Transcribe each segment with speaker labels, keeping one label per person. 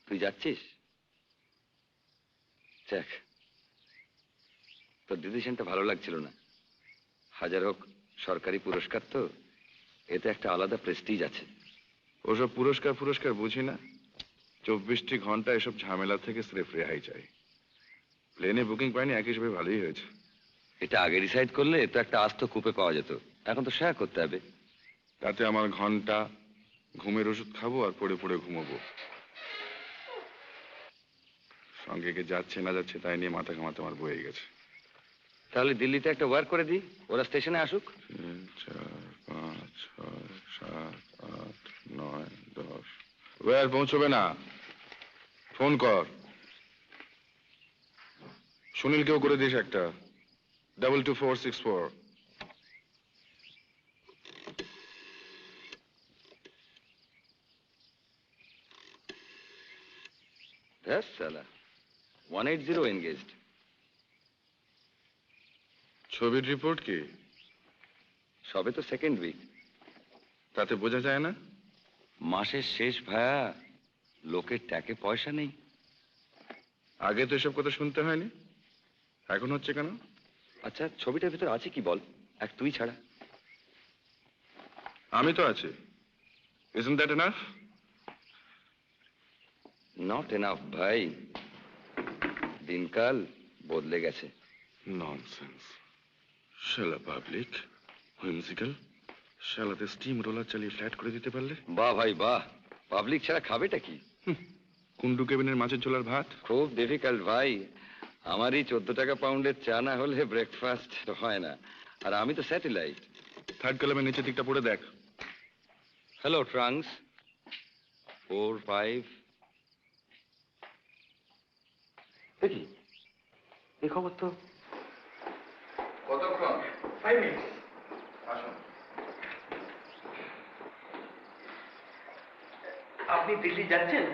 Speaker 1: তুই যাচ্ছিস? দেখ, তোর ডিসিশনটা ভালো লাগছিল না। হাজার হোক সরকারি পুরস্কার তো, এতে একটা আলাদা প্রেস্টিজ আছে।
Speaker 2: ওসব পুরস্কার বুঝি না। 24টি ঘন্টা এসব ঝামেলা থেকে স্রেফ রেহাই চাই। প্লেনে বুকিং পাইনি, এক হিসেবে ভালোই হয়েছে।
Speaker 1: এটা আগে ডিসাইড করলে তো একটা আস্ত কূপে পাওয়া যেত, এখন তো শেয়ার করতে হবে।
Speaker 2: তাতে আমার ঘন্টা, ঘুমের ওষুধ খাবো আর পড়ে পড়ে ঘুমাবো। সঙ্গে কে যাচ্ছে না যাচ্ছে তাই নিয়ে মাথা ঘামাতে আমার বয়ে গেছে।
Speaker 1: তাহলে দিল্লিতে একটা ওয়ার করে দিই, ওরা স্টেশনে আসুক।
Speaker 2: 3, 4, 5, 6, 7, 8, 9, 10। ওয়ার পৌঁছবে না, ফোন কর। সুনীলকেও করে দিস একটা, 22464।
Speaker 1: ব্যাস সালা, 180 এনগেজড।
Speaker 2: ছবির রিপোর্ট কি?
Speaker 1: সবে তো সেকেন্ড উইক।
Speaker 2: তাতে বোঝা যায় না?
Speaker 1: মাসের শেষ ভায়া, লোকের ট্যাকে পয়সা নেই।
Speaker 2: আগে তো এসব কথা শুনতে হয়নি, এখন হচ্ছে কেন?
Speaker 1: আচ্ছা, ছবিটার ভিতর আছে কি বল, এক তুই ছাড়া?
Speaker 2: আমি তো আছি। Isn't that enough?
Speaker 1: Not enough ভাই, দিনকাল বদলে গেছে।
Speaker 2: ননসেন্স। শালা পাবলিক, হুইমসিক্যাল, শালাতে স্টিম রোলার চালিয়ে ফ্ল্যাট করে দিতে পারলে।
Speaker 1: বাহ ভাই বাহ, পাবলিক ছাড়া খাবেটা কি?
Speaker 2: কুন্ডু কেবিনের মাছের ঝোলার ভাত।
Speaker 1: খুব ডিফিকাল্ট ভাই, আমারই 14 টাকা পাউন্ডের চা না হলে ব্রেকফাস্ট হয় না। আর আমি তো স্যাটেলাইট।
Speaker 2: থার্ড কলামের নিচের দিকটা পড়ে দেখ।
Speaker 1: Hello trunks 4, 5। দেখি এই খবর তো।
Speaker 2: কতক্ষণ?
Speaker 3: 5 মিনিট।
Speaker 2: আসুন।
Speaker 3: আপনি দিল্লি যাচ্ছেন?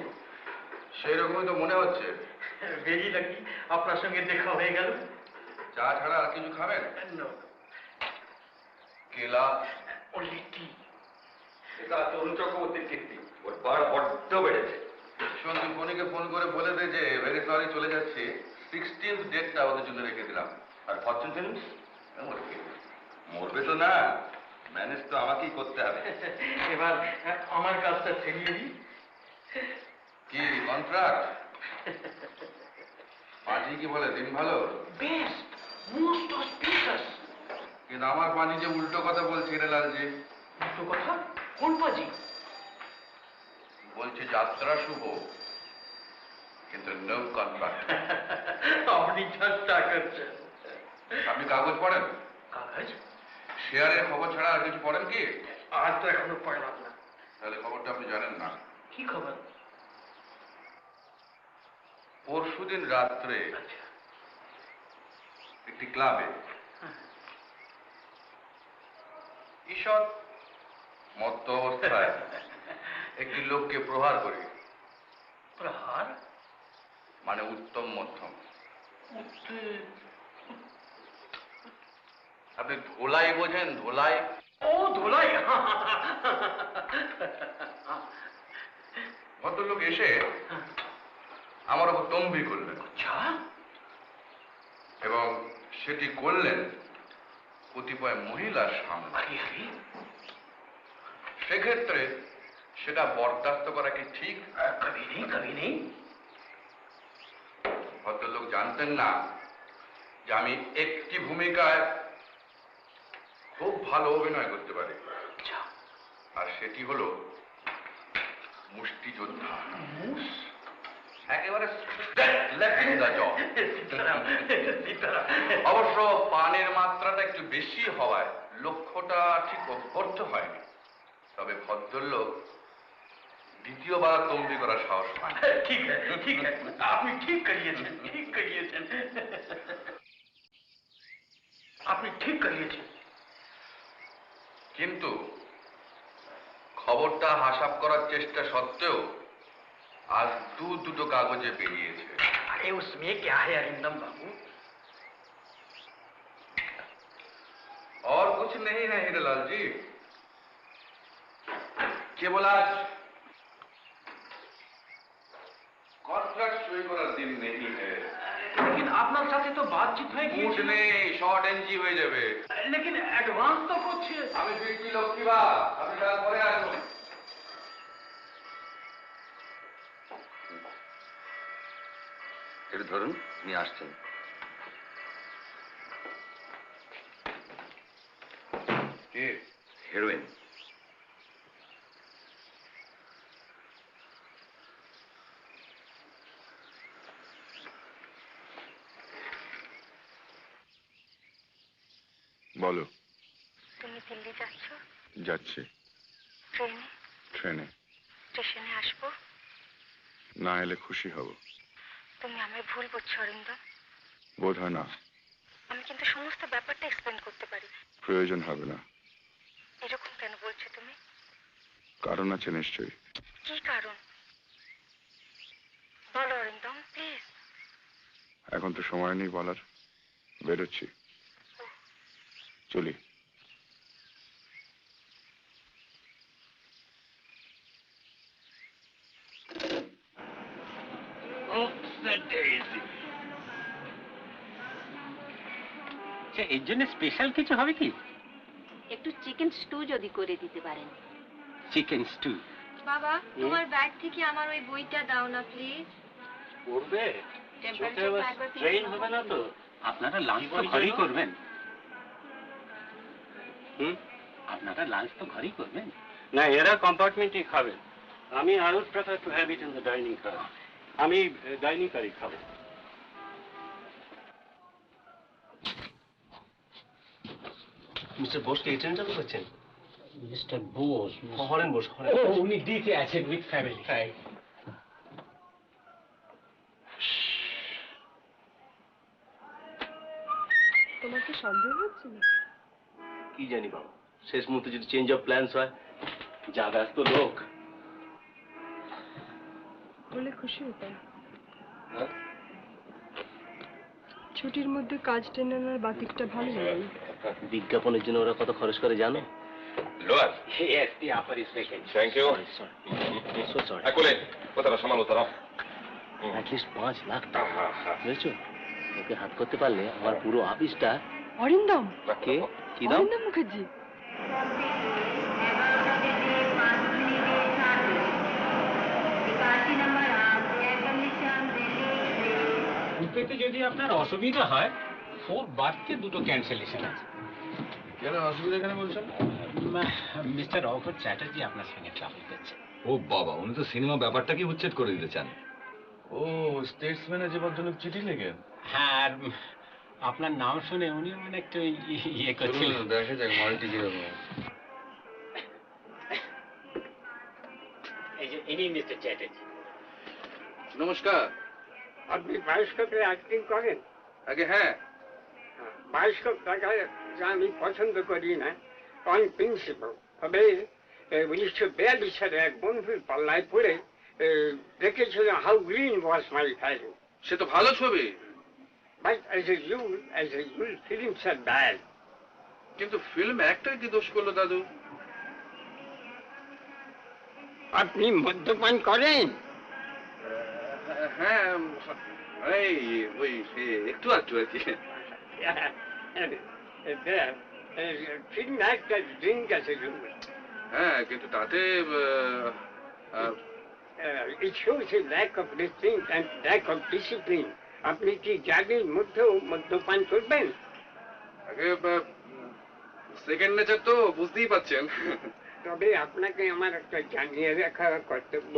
Speaker 2: সেই রকমই তো মনে হচ্ছে।
Speaker 3: ভেরি লাকি, আপনার সঙ্গে দেখা হয়ে গেল।
Speaker 2: চা ছাড়া আর কিছু খাবেন?
Speaker 3: নো,
Speaker 2: কেলা?
Speaker 3: অনলি টি।
Speaker 1: এটা তরুণ চক্রবর্তীর কীর্তি, ওর বার বড্ড বেড়েছে।
Speaker 2: শোন, তুই ফোনিকে ফোন করে বলে দে যে ভেরি সরি চলে যাচ্ছি, 16th ডেটটা ওদের জন্য রেখে দিলাম।
Speaker 1: আর ফরচুন ফিল্মস মরবে তো না, ম্যানেজ তো আমাকেই করতে হবে।
Speaker 3: এবার আমার কাজটা ছেড়িয়ে দিই।
Speaker 2: কি কন্ট্রাক্ট? পাঁচি কি বলে, দিন ভালো?
Speaker 3: Best, most auspicious.
Speaker 2: কিন্তু আমার পানি যে উল্টো কথা বলছে রে লালজি।
Speaker 3: দুটো কথা? কোন পাজি?
Speaker 2: বলছে যাত্রা শুভ, কিন্তু নো কন্ট্রাক্ট।
Speaker 3: আপনি ঠাট্টা করছেন।
Speaker 2: আপনি কাগজ পড়েন?
Speaker 3: কাগজ?
Speaker 2: শেয়ারের খবর ছাড়া আর কিছু পড়েন কি?
Speaker 3: আর তো এখনো পড়লাম না।
Speaker 2: তাহলে খবরটা আপনি জানেন না।
Speaker 3: কি খবর?
Speaker 2: পরশুদিন রাত্রে
Speaker 3: আচ্ছা,
Speaker 2: একটি ক্লাবে ঈষৎ মত্ত অবস্থায় একটি লোককে প্রহার করে।
Speaker 3: প্রহার
Speaker 2: মানে উত্তম মধ্যম। আপনি ধোলাই বোঝেন? ধোলাই?
Speaker 3: ও ধোলাই।
Speaker 2: ভদ্রলোক এসে আমার ওপর তম্বি করলেন।
Speaker 3: আচ্ছা,
Speaker 2: এবং সেটি করলেন কতিপয় মহিলার সামনে।
Speaker 3: আরে আরে,
Speaker 2: সেক্ষেত্রে সেটা বরদাস্ত করা কি ঠিক?
Speaker 3: কবি নেই, কবি নেই।
Speaker 2: ভদ্রলোক জানতেন না যে আমি একটি ভূমিকায় খুব ভালো অভিনয় করতে পারি,
Speaker 3: আচ্ছা,
Speaker 2: আর সেটি হলো মুষ্টিযোদ্ধা।
Speaker 3: মুস?
Speaker 2: একেবারে অবশ্য পানের মাত্রাটা একটু বেশি হওয়ায় লক্ষ্যটা ঠিক অভ্যর্থ হয়নি। তবে ভদ্রলোক দ্বিতীয়বার তম্বি করার সাহস পান।
Speaker 3: ঠিক আছে, ঠিক আছে, আপনি ঠিক করিয়েছেন, ঠিক করিয়েছেন, আপনি ঠিক করিয়েছেন।
Speaker 2: কিন্তু খবরটা হাসাব করার চেষ্টা সত্ত্বেও আজ দুটো কাগজে বেরিয়েছে।
Speaker 3: अरे उसमें क्या है अरिंदम बाबू?
Speaker 2: और कुछ नहीं है हीरालाल जी, केवल आज কন্ট্রাক্ট সই করার দিন নেই
Speaker 3: लेकिन আপনার সাথে তো বাতচিত হয়ে
Speaker 2: মুড
Speaker 3: গিয়েছিল।
Speaker 2: নেই, শর্ট এনজি হয়ে যাবে।
Speaker 3: लेकिन অ্যাডভান্স তো করছে।
Speaker 2: আমি ফিরছি লক্ষ্মীবা, আমি তারপরে আসবো।
Speaker 1: এটা ধরুন, উনি আসছেন।
Speaker 2: কে?
Speaker 1: হিরোইন।
Speaker 4: বলো।
Speaker 5: তুমি দিল্লি যাচ্ছ?
Speaker 4: যাচ্ছি।
Speaker 5: ট্রেনে?
Speaker 4: ট্রেনে।
Speaker 5: স্টেশনে আসবো?
Speaker 4: না এলে খুশি হব।
Speaker 5: তুমি আমায় ভুল বুঝছো অরিন্দম।
Speaker 4: বোধ হয় না।
Speaker 5: আমি কিন্তু সমস্ত ব্যাপারটা এক্সপ্লেন করতে পারি।
Speaker 4: প্রয়োজন হবে না।
Speaker 5: এরকম কেন বলছো তুমি?
Speaker 4: কারণ আছে নিশ্চয়ই।
Speaker 5: কি কারণ? বলো অরিন্দম, প্লিজ।
Speaker 4: এখন তো সময় নেই বলার। বেরোচ্ছি। চলি।
Speaker 3: এর জন্য স্পেশাল কিছু হবে কি?
Speaker 5: একটু চিকেন স্টু যদি করে দিতে পারেন।
Speaker 3: Chicken stew.
Speaker 5: বাবা, তোমার ব্যাগ থেকে আমার ওই বইটা দাও না প্লিজ।
Speaker 3: করবে?
Speaker 5: টেম্পারেচারটা একবার
Speaker 3: ট্রেন হবে না তো? আপনারা লাঞ্চ তো ঘরেই করবেন। আপনারা লাঞ্চ তো ঘরেই করবেন। না, এরা কম্পার্টমেন্টেই খাবেন। আমি I would prefer to have it in the dining car. আমি ডাইনিং কারই খাবো। মিস্টার বোসকে এই ট্রেনটা বলেছেন? মিস্টার বোস, হরেন বোস। উনি দিতে আছেন উইথ ফ্যামিলি।
Speaker 5: তোমার কি সন্দেহ হচ্ছে না?
Speaker 3: কি জানি বাবা, শেষ মুহূর্তে যদি চেঞ্জ অফ প্ল্যান্স হয়। যা ব্যস্ত লোক।
Speaker 6: বলে খুশি হতাম। ছুটির মধ্যে কাজ টেনে আনার বাতিকটা ভালো লাগে।
Speaker 3: বিজ্ঞাপনের জন্য ওরা কত খরচ করে জানো?
Speaker 2: Lower.
Speaker 3: Yes, the offer is vacant.
Speaker 2: Thank you.
Speaker 3: Sorry. So sorry.
Speaker 2: একলে কথাটা সামাল তারা।
Speaker 3: At least 5 লাখ টাকা। বুঝেছো? ওকে হাত করতে পারলে আমার পুরো অফিসটা।
Speaker 6: অরিন্দম।
Speaker 3: কে? কি দাও?
Speaker 6: অরিন্দম মুখার্জি।
Speaker 3: উঠতে যদি আপনার অসুবিধা হয়, 4 বার্থে দুটো ক্যান্সেলেশন আছে।
Speaker 2: কেন অসুবিধা কেন বলছেন?
Speaker 3: মিস্টার অঘর চ্যাটার্জি আপনার সঙ্গে ট্রাভেল করছে।
Speaker 1: ও বাবা, উনি তো সিনেমা ব্যাপারটাকে উচ্ছেদ করে দিতে চান।
Speaker 2: ও স্টেটসম্যানের যে ভদ্রলোক চিঠি লেখে।
Speaker 3: হ্যাঁ, আর আপনার নাম শুনে উনি মানে একটু ইয়ে করছিলেন।
Speaker 1: দেখা যাক মালটি কিরকম।
Speaker 3: এই যে ইনি মিস্টার চ্যাটার্জি।
Speaker 2: নমস্কার।
Speaker 7: আপনি বায়োস্কোপে অ্যাক্টিং করেন?
Speaker 2: আগে হ্যাঁ।
Speaker 7: বায়োস্কোপ দেখায় যা আমি পছন্দ করি না অন প্রিন্সিপাল। তবে 1942 সালে এক বন্ধুর পাল্লায় পড়ে দেখেছিল how green was my valley.
Speaker 2: সে তো ভালো ছবি,
Speaker 7: but as a rule films are bad.
Speaker 2: কিন্তু ফিল্ম একটাই কি দোষ করলো দাদু?
Speaker 7: আপনি মদ্যপান করেন?
Speaker 2: হ্যাঁ, এই ওই একটু আধটু আর কি। ফিল্ম একটা ড্রিঙ্ক আছে।
Speaker 1: হ্যাঁ, কিন্তু তাতে
Speaker 7: it shows a lack of restraint and lack of discipline. আপনি কি জাতির মধ্যেও মদ্যপান করবেন?
Speaker 1: আগে সেকেন্ড নেচার তো বুঝতেই পাচ্ছেন।
Speaker 7: তবে আপনাকে আমার একটা জানিয়ে রাখা কর্তব্য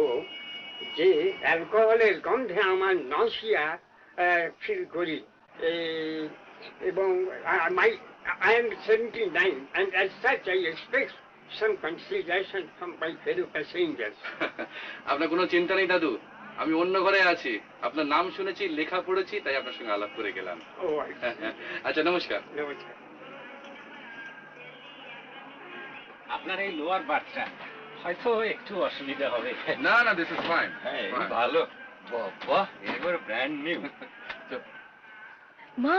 Speaker 7: যে অ্যালকোহলের গন্ধে আমার নসিয়া ফিল করি এবং I am 79 and as such I expect some consideration from my fellow passengers.
Speaker 1: আপনার কোনো চিন্তা নেই দাদু, আমি অন্য ঘরে আছি। আপনার নাম শুনেছি, লেখা পড়েছি, তাই আপনার সঙ্গে আলাপ করে গেলাম।
Speaker 7: ও
Speaker 1: আচ্ছা, নমস্কার।
Speaker 7: নমস্কার।
Speaker 3: আপনার এই লোয়ার বার্থটা হয়তো একটু অসুবিধা হবে।
Speaker 1: না না, দিস ইজ ফাইন।
Speaker 3: ভালো বাবা, এবার ব্র্যান্ড নিউ।
Speaker 5: মা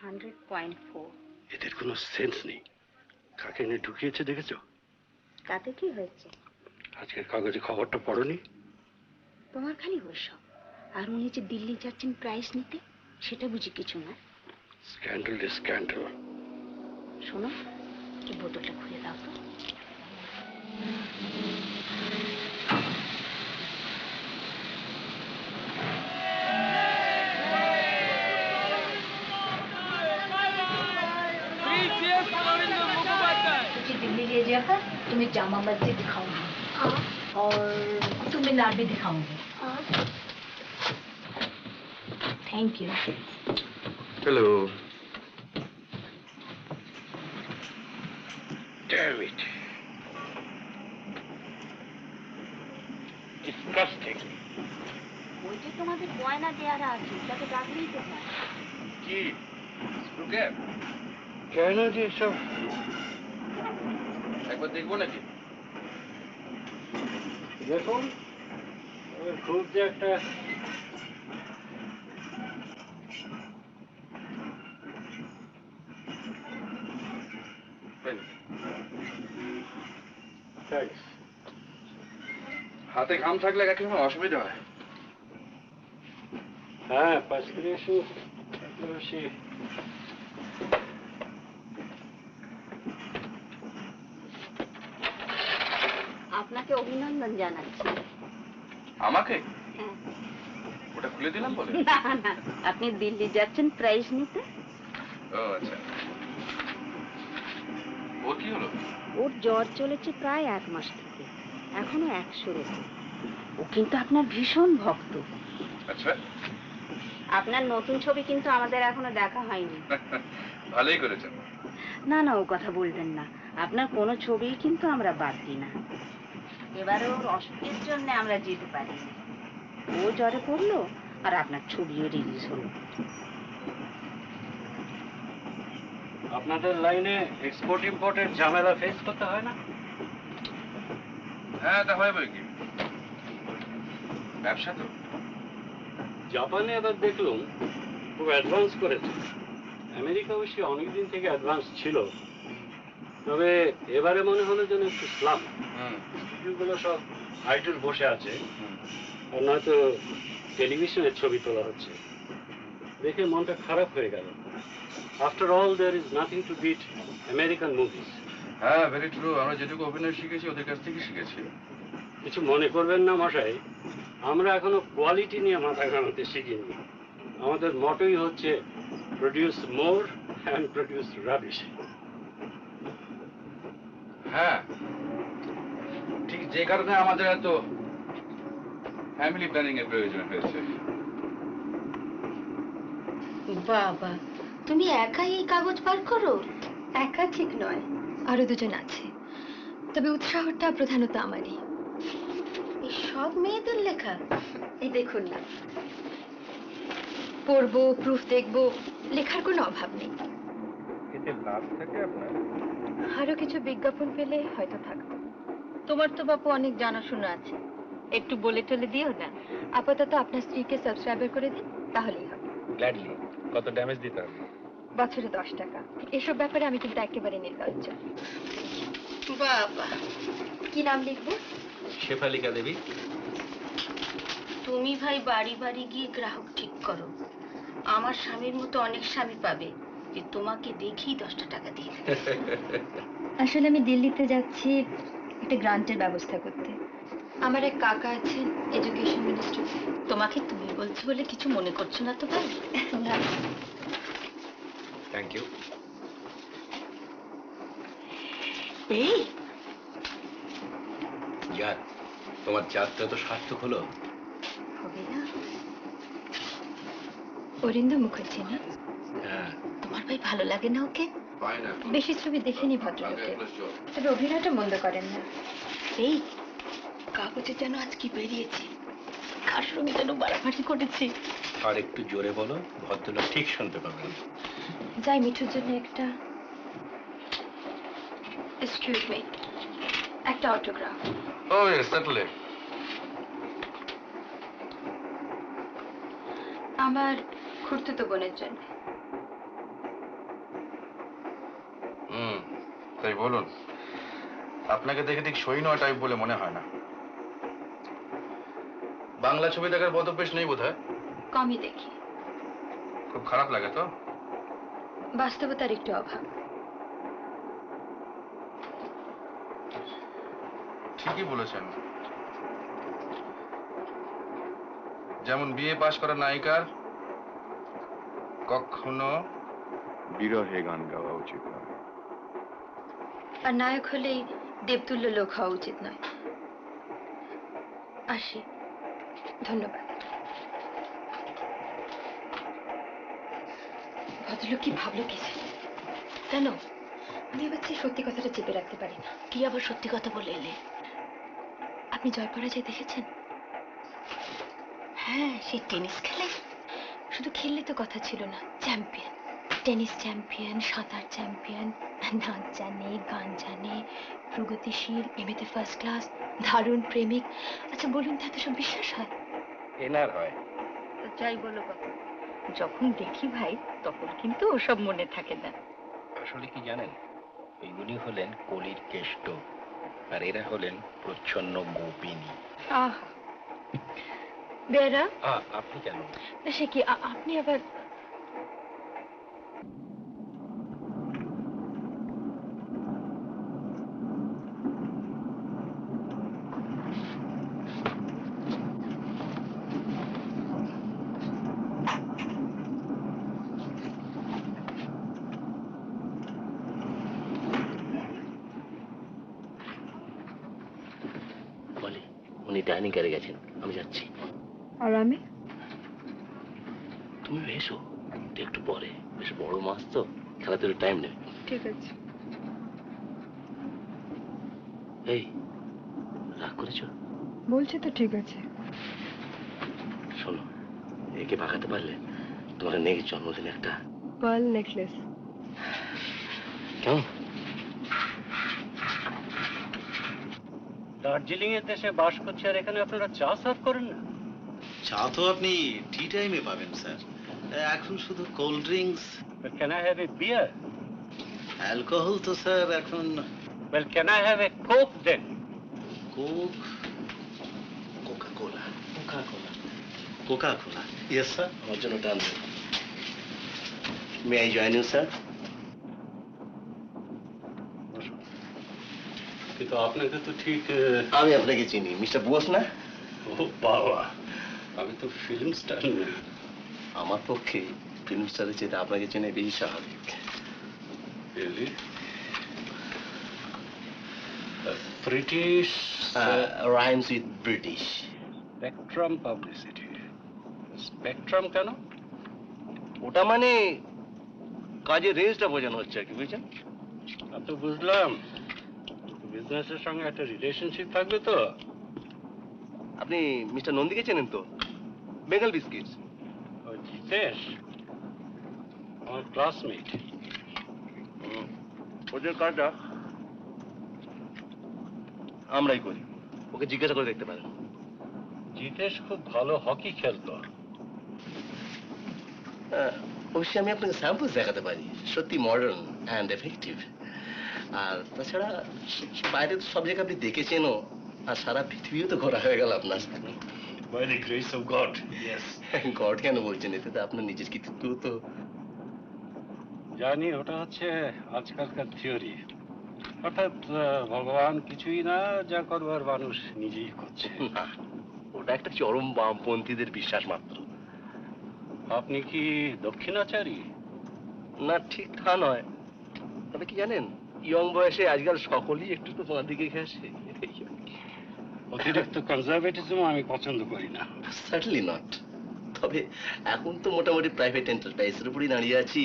Speaker 5: 100.4।
Speaker 3: এদের কোনো সেন্স নেই। কাকে এনে ঢুকিয়েছে দেখেছো?
Speaker 5: তাতে কি হয়েছে?
Speaker 3: আজকের কাগজে খবরটা পড়নি?
Speaker 8: তোমার খালি ওইসব। আর উনি যে দিল্লি যাচ্ছেন প্রাইজ নিতে, সেটা বুঝি কিছু না।
Speaker 3: স্ক্যান্ডাল রে স্ক্যান্ডাল।
Speaker 8: শোনো, এই বোতলটা খুলে দাও তো। तुझे दिल्ली ले जाकर तुम्हें जामा मस्जिद दिखाऊंगी और तुम्हें मीनार भी दिखाऊंगी। Thank you.
Speaker 1: Hello.
Speaker 3: Damn it. Disgusting.
Speaker 8: ওই যে তোমাদের গয়না দেওয়ার আছে, তাকে ডাকলেই তো হয়।
Speaker 2: কি স্ক্রুক্যাপ?
Speaker 3: কেন যে সব
Speaker 2: একবার দেখবো নাকি?
Speaker 3: দেখুন, খুব যে একটা
Speaker 2: হাতে ঘাম থাকলে একই সময় অসুবিধা হয়।
Speaker 3: হ্যাঁ, পার্সপিরেশন বেশি।
Speaker 8: আপনাকে অভিনন্দন জানাচ্ছি।
Speaker 2: আমাকে?
Speaker 8: হ্যাঁ।
Speaker 2: ওটা খুলে দিলাম বলে?
Speaker 8: না না, আপনি দিল্লি যাচ্ছেন প্রাইজ নিতে।
Speaker 2: ও আচ্ছা। ওর কি হলো?
Speaker 8: ওর জ্বর চলেছে প্রায় 1 মাস থেকে, এখনো 100 রয়েছে। ও কিন্তু আপনার ভীষণ ভক্ত।
Speaker 2: আচ্ছা।
Speaker 8: আপনার নতুন ছবি কিন্তু আমাদের এখনো দেখা হয়নি।
Speaker 2: ভালোই করেছেন।
Speaker 8: না না, ও কথা বলবেন না। আপনার কোনো ছবিই কিন্তু আমরা বাদ দিই না। এবারে ওর অসুখের জন্য আমরা যেতে পারি। ও জ্বরে পড়লো আর আপনার ছবিও রিলিজ হলো।
Speaker 3: আপনাদের লাইনে এক্সপোর্ট ইম্পোর্টের ঝামেলা ফেস করতে হয় না?
Speaker 2: হ্যাঁ, তা হয় বই কি, ব্যবসা তো।
Speaker 3: জাপানে আবার দেখলাম খুব অ্যাডভান্স করেছে। আমেরিকা অবশ্যই অনেকদিন থেকে অ্যাডভান্স ছিল, তবে এবারে মনে হলো যেন একটু স্লাম। স্টুডিওগুলো সব আইডল বসে আছে, আর নয়তো টেলিভিশনের ছবি তোলা হচ্ছে। দেখে মনটা খারাপ হয়ে গেল। After all there is nothing to beat American movies.
Speaker 2: হ্যাঁ, ভেরি ট্রু। আমরা যেটুকু অভিনয় শিখেছি ওদের কাছ থেকে শিখেছি।
Speaker 3: কিছু মনে করবেন না মশাই, আমরা এখনো কোয়ালিটি নিয়ে মাথা ঘামাতে শিখিনি। আমাদের মটোই হচ্ছে produce more and produce rubbish.
Speaker 2: হ্যাঁ, ঠিক যে কারণে আমাদের এত ফ্যামিলি প্ল্যানিং এর প্রয়োজন হয়েছে।
Speaker 8: বাবা, তুমি একাই এই কাগজ পার করো?
Speaker 6: একা ঠিক নয়, আরো দুজন আছে, তবে উৎসাহটা প্রধানত আমারই।
Speaker 8: এই সব মেয়েদের লেখা?
Speaker 6: এই দেখুন না, পড়বো, প্রুফ দেখবো, লেখার কোনো অভাব নেই।
Speaker 2: এতে লাভ থাকে আপনার?
Speaker 6: আরো কিছু বিজ্ঞাপন পেলে হয়তো থাকতো।
Speaker 8: তোমার তো বাপু অনেক জানাশোনা আছে, একটু বলে টলে দিও না।
Speaker 6: আপাতত আপনার স্ত্রীকে সাবস্ক্রাইবার করে দিন, তাহলেই হবে।
Speaker 2: গ্ল্যাডলি। কত ড্যামেজ দিতে হবে?
Speaker 6: বছরে 10 টাকা। এসব ব্যাপারে আমি কিন্তু একেবারে নির্লজ্জ।
Speaker 8: বাবা,
Speaker 6: কি নাম লিখবো?
Speaker 2: শেফালিকা দেবী।
Speaker 8: তুমি ভাই বাড়ি বাড়ি গিয়ে গ্রাহক ঠিক করো। আমার স্বামীর মতো অনেক স্বামী পাবে যে তোমাকে দেখেই 10টা টাকা দিয়ে দেবে।
Speaker 6: আসলে আমি দিল্লিতে যাচ্ছি একটা গ্রান্টের ব্যবস্থা করতে। আমার এক কাকা আছেন এডুকেশন মিনিস্টার।
Speaker 8: তোমাকে তুমি বলছি বলে কিছু মনে করছো না তো ভাই?
Speaker 6: না,
Speaker 2: থ্যাংক ইউ।
Speaker 8: এই
Speaker 2: যাক, তোমার যাত্রা তো সার্থক হলো।
Speaker 8: হবে না?
Speaker 6: অরিন্দম মুখার্জি না?
Speaker 2: হ্যাঁ।
Speaker 8: তোমার ভাই ভালো লাগে না ওকে?
Speaker 6: বেশি ছবি দেখেনি ভদ্রলোকে, তবে অভিনয়টা মন্দ করেন না।
Speaker 8: এই কাগজে যেন আজ কি বেরিয়েছে, কার সঙ্গে যেন বাড়াবাড়ি করেছে।
Speaker 2: আর একটু জোরে বলো, ভদ্রলোক ঠিক শুনতে পাবেন।
Speaker 6: যাই মিঠুর জন্য একটা, এক্সকিউজ মি, একটা অটোগ্রাফ।
Speaker 2: ও ইয়েস, সার্টেনলি।
Speaker 6: আমার খুড়তুতো বোনের জন্য।
Speaker 2: তাই বলুন। আপনাকে দেখে ঠিক সই নয় টাইপ বলে মনে হয় না। বাংলা ছবি দেখার বদভ্যাস নেই বোধহয়।
Speaker 6: কমই দেখি।
Speaker 2: খুব খারাপ লাগে তো?
Speaker 6: বাস্তবতার একটু অভাব।
Speaker 2: ঠিকই বলেছেন। যেমন বিএ পাশ করা নায়িকার কখনো
Speaker 4: বিরহে গান গাওয়া উচিত নয়।
Speaker 6: আর নায়ক হলেই দেবতুল্য লোক হওয়া উচিত নয়। আসি, ধন্যবাদ। ভদ্রলোক কি ভাবলো কি জানি? কেন আমি এবার সেই সত্যি কথাটা চেপে রাখতে পারি না। কি আবার সত্যি কথা বলে এলে? আপনি জয় পরাজয় দেখেছেন? হ্যাঁ, সেই টেনিস খেলে। শুধু খেললে তো কথা ছিল না, চ্যাম্পিয়ন, টেনিস চ্যাম্পিয়ন, সাঁতার চ্যাম্পিয়ন, নাচ জানে, গান জানে, প্রগতিশীল, এমএতে ফার্স্ট ক্লাস, দারুণ প্রেমিক। আচ্ছা বলুন তো, এত সব বিশ্বাস হয়?
Speaker 3: এনার হয়।
Speaker 6: যাই বলো বাবা, যখন দেখি ভাই তখন কিন্তু ওসব মনে থাকে না।
Speaker 9: আসলে কি জানেন, এইগুলি হলেন কলির কেষ্ট, আর এরা হলেন প্রচ্ছন্ন গোপিনী।
Speaker 6: আহা, বেরা,
Speaker 9: আপনি কেন?
Speaker 6: সে কি আপনি আবার?
Speaker 9: বলি, উনি ডাইনিং করে গেছেন, আমি যাচ্ছি।
Speaker 6: আর আমি?
Speaker 9: তুমি এসো একটু পরে, বেশ বড় মাছ তো, খেলাধুলার টাইম নেই।
Speaker 6: ঠিক আছে।
Speaker 9: এই, রাগ করেছো?
Speaker 6: বলছি তো ঠিক আছে।
Speaker 9: শোনো, একে পাকাতে পারলে তোমার নেক্সট জন্মদিনে একটা
Speaker 6: পার্ল নেকলেস।
Speaker 9: কেমন?
Speaker 3: দার্জিলিং এর দেশে বাস করছে আর এখানে আপনারা চা সার্ভ করেন না?
Speaker 10: চা তো আপনি টি টাইমে পাবেন স্যার, এখন শুধু cold drinks.
Speaker 3: Well, can I have a beer?
Speaker 10: Alcohol তো স্যার এখন।
Speaker 3: Well, can I have a Coke then?
Speaker 10: Coke, Coca Cola, Coca Cola. Yes sir.
Speaker 9: আমার জন্য টান দেন। May I join you sir?
Speaker 3: কিন্তু আপনাকে তো ঠিক।
Speaker 9: আমি আপনাকে চিনি, মিস্টার বোস না?
Speaker 3: ও বাবা, আমি তো ফিল্ম স্টার না।
Speaker 9: আমার পক্ষে ফিল্ম স্টারের চেয়ে আপনাকে চেনে বেশি স্বাভাবিক।
Speaker 3: Really? British
Speaker 9: rhymes with British.
Speaker 3: Spectrum Publicity. Spectrum কেন?
Speaker 9: ওটা মানে কাজের রেঞ্জটা বোঝানো হচ্ছে আর কি, বুঝছেন?
Speaker 3: আমি তো বুঝলাম, বিজনেসের সঙ্গে একটা রিলেশনশিপ থাকবে তো।
Speaker 9: আপনি মিস্টার নন্দীকে চেনেন তো? বেঙ্গল বিস্কিটস।
Speaker 3: ও জিতেশ, আমার ক্লাসমেট।
Speaker 9: ওদের কাজটা আমরাই করি, ওকে জিজ্ঞাসা করে দেখতে পারেন।
Speaker 3: জিতেশ খুব ভালো হকি খেলতো।
Speaker 9: অবশ্যই আমি আপনাকে স্যাম্পলস দেখাতে পারি, সত্যি মডার্ন অ্যান্ড এফেক্টিভ। আর তাছাড়া বাইরে তো সব জায়গায় আপনি দেখেছেনও, আর সারা পৃথিবীও তো ঘোরা হয়ে গেল আপনার।
Speaker 3: By the grace of God, yes.
Speaker 9: God কেন বলছেন, এতে তো আপনার নিজের কৃতিত্ব তো।
Speaker 3: জানি, ওটা হচ্ছে আজকালকার থিওরি, অর্থাৎ ভগবান কিছুই না, যা করবার মানুষ নিজেই করছে।
Speaker 9: না, ওটা একটা চরম বামপন্থীদের বিশ্বাস মাত্র।
Speaker 3: আপনি কি দক্ষিণাচারী?
Speaker 9: না, ঠিক তা নয়, তবে কি জানেন, ইয়ং বয়সে আজকাল সকলেই একটু তো তোমার দিকে ঘেসে।
Speaker 3: অতিরিক্ত কনজারভেটিজম আমি পছন্দ করি না।
Speaker 9: সার্টেনলি নট, তবে এখন তো মোটামুটি প্রাইভেট এন্টারপ্রাইজের উপরই দাঁড়িয়ে আছি।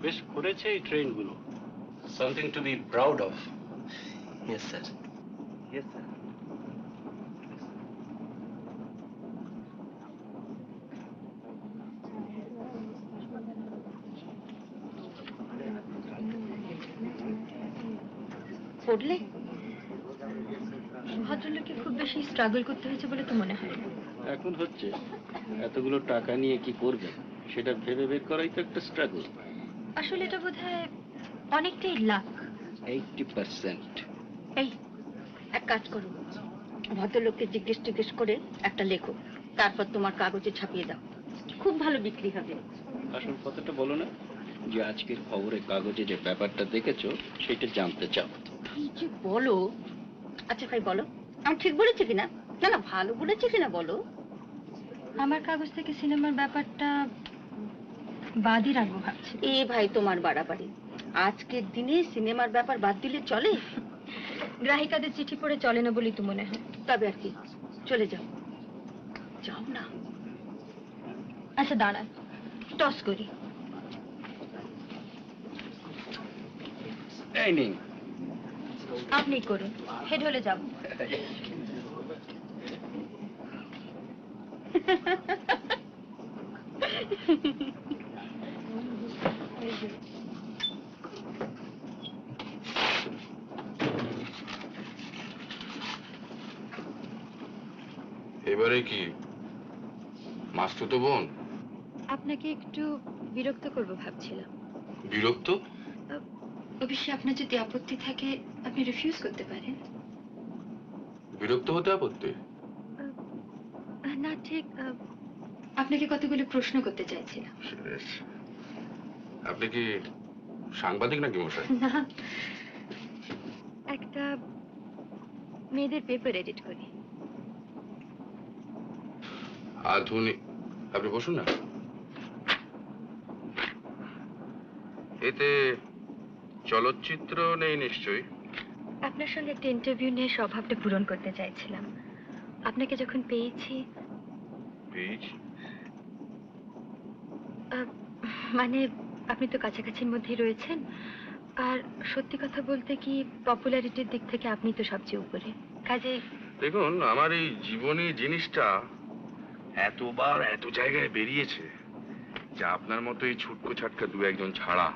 Speaker 3: বেশ করেছে এই ট্রেনগুলো, something to be proud of.
Speaker 9: Yes sir, yes sir.
Speaker 6: পড়লে? ভদ্রলোককে খুব বেশি স্ট্রাগল করতে হয়েছে বলে তো মনে হয় না।
Speaker 3: এখন হচ্ছে এতগুলো টাকা নিয়ে কি করবেন সেটা ভেবে বের করাই তো একটা স্ট্রাগল।
Speaker 6: আসলে এটা বোধহয় অনেকটাই লাক।
Speaker 3: 80%।
Speaker 8: এই এক কাজ করো, ভদ্রলোককে জিজ্ঞেস করে একটা লেখো, তারপর তোমার কাগজে ছাপিয়ে দাও, খুব ভালো বিক্রি হবে।
Speaker 3: আসল কথাটা বলো না, যে আজকের খবরের কাগজে যে ব্যাপারটা দেখেছো সেটা জানতে চাও।
Speaker 8: কি যে বলো। আচ্ছা ভাই বলো, আমি ঠিক বলেছি কিনা? না না, ভালো বলেছি কিনা বলো।
Speaker 6: আমার কাগজ থেকে সিনেমার ব্যাপারটা বাদই রাখবো ভাবছি।
Speaker 8: এ ভাই তোমার বাড়াবাড়ি, আজকের দিনে সিনেমার ব্যাপার বাদ দিলে চলে?
Speaker 6: গ্রাহিকাদের চিঠি পড়ে চলে না বলেই তো মনে হয়।
Speaker 8: তবে আর কি, চলে যাও, যাও না।
Speaker 6: আচ্ছা দাঁড়ান, টস করি।
Speaker 3: এই নিন।
Speaker 6: আপনি করুন, হেড হলে যাব।
Speaker 2: এবারে কি মাস্তুতো বোন?
Speaker 6: আপনাকে একটু বিরক্ত করব ভাবছিলাম।
Speaker 2: বিরক্ত?
Speaker 6: অবশ্যই আপনার যদি আপত্তি থাকে আপনি রিফিউজ করতে পারেন।
Speaker 2: বিরক্ত হতে আপত্তি?
Speaker 6: না ঠিক, আপনাকে কতগুলো প্রশ্ন করতে চাইছিলাম।
Speaker 2: আপনি কি সাংবাদিক নাকি মশাই?
Speaker 6: না, একটা মেয়েদের পেপার এডিট করি।
Speaker 2: আধুনিক? আপনি বসুন না। এতে চলচ্চিত্র নেই নিশ্চয়ই?
Speaker 6: আপনার সঙ্গে একটা ইন্টারভিউ নিয়ে স্বভাবটা পূরণ করতে চাইছিলাম। আপনাকে যখন পেয়েছি, মানে আপনি তো কাছাকাছির মধ্যেই রয়েছেন, আর সত্যি কথা বলতে কি পপুলারিটির দিক থেকে আপনি তো সবচেয়ে উপরে। কাজে
Speaker 2: দেখুন, আমার এই জীবনী জিনিসটা এতবার এত জায়গায় বেরিয়েছে যে আপনার মতো এই ছুটকো ছাটকা দু একজন ছাড়া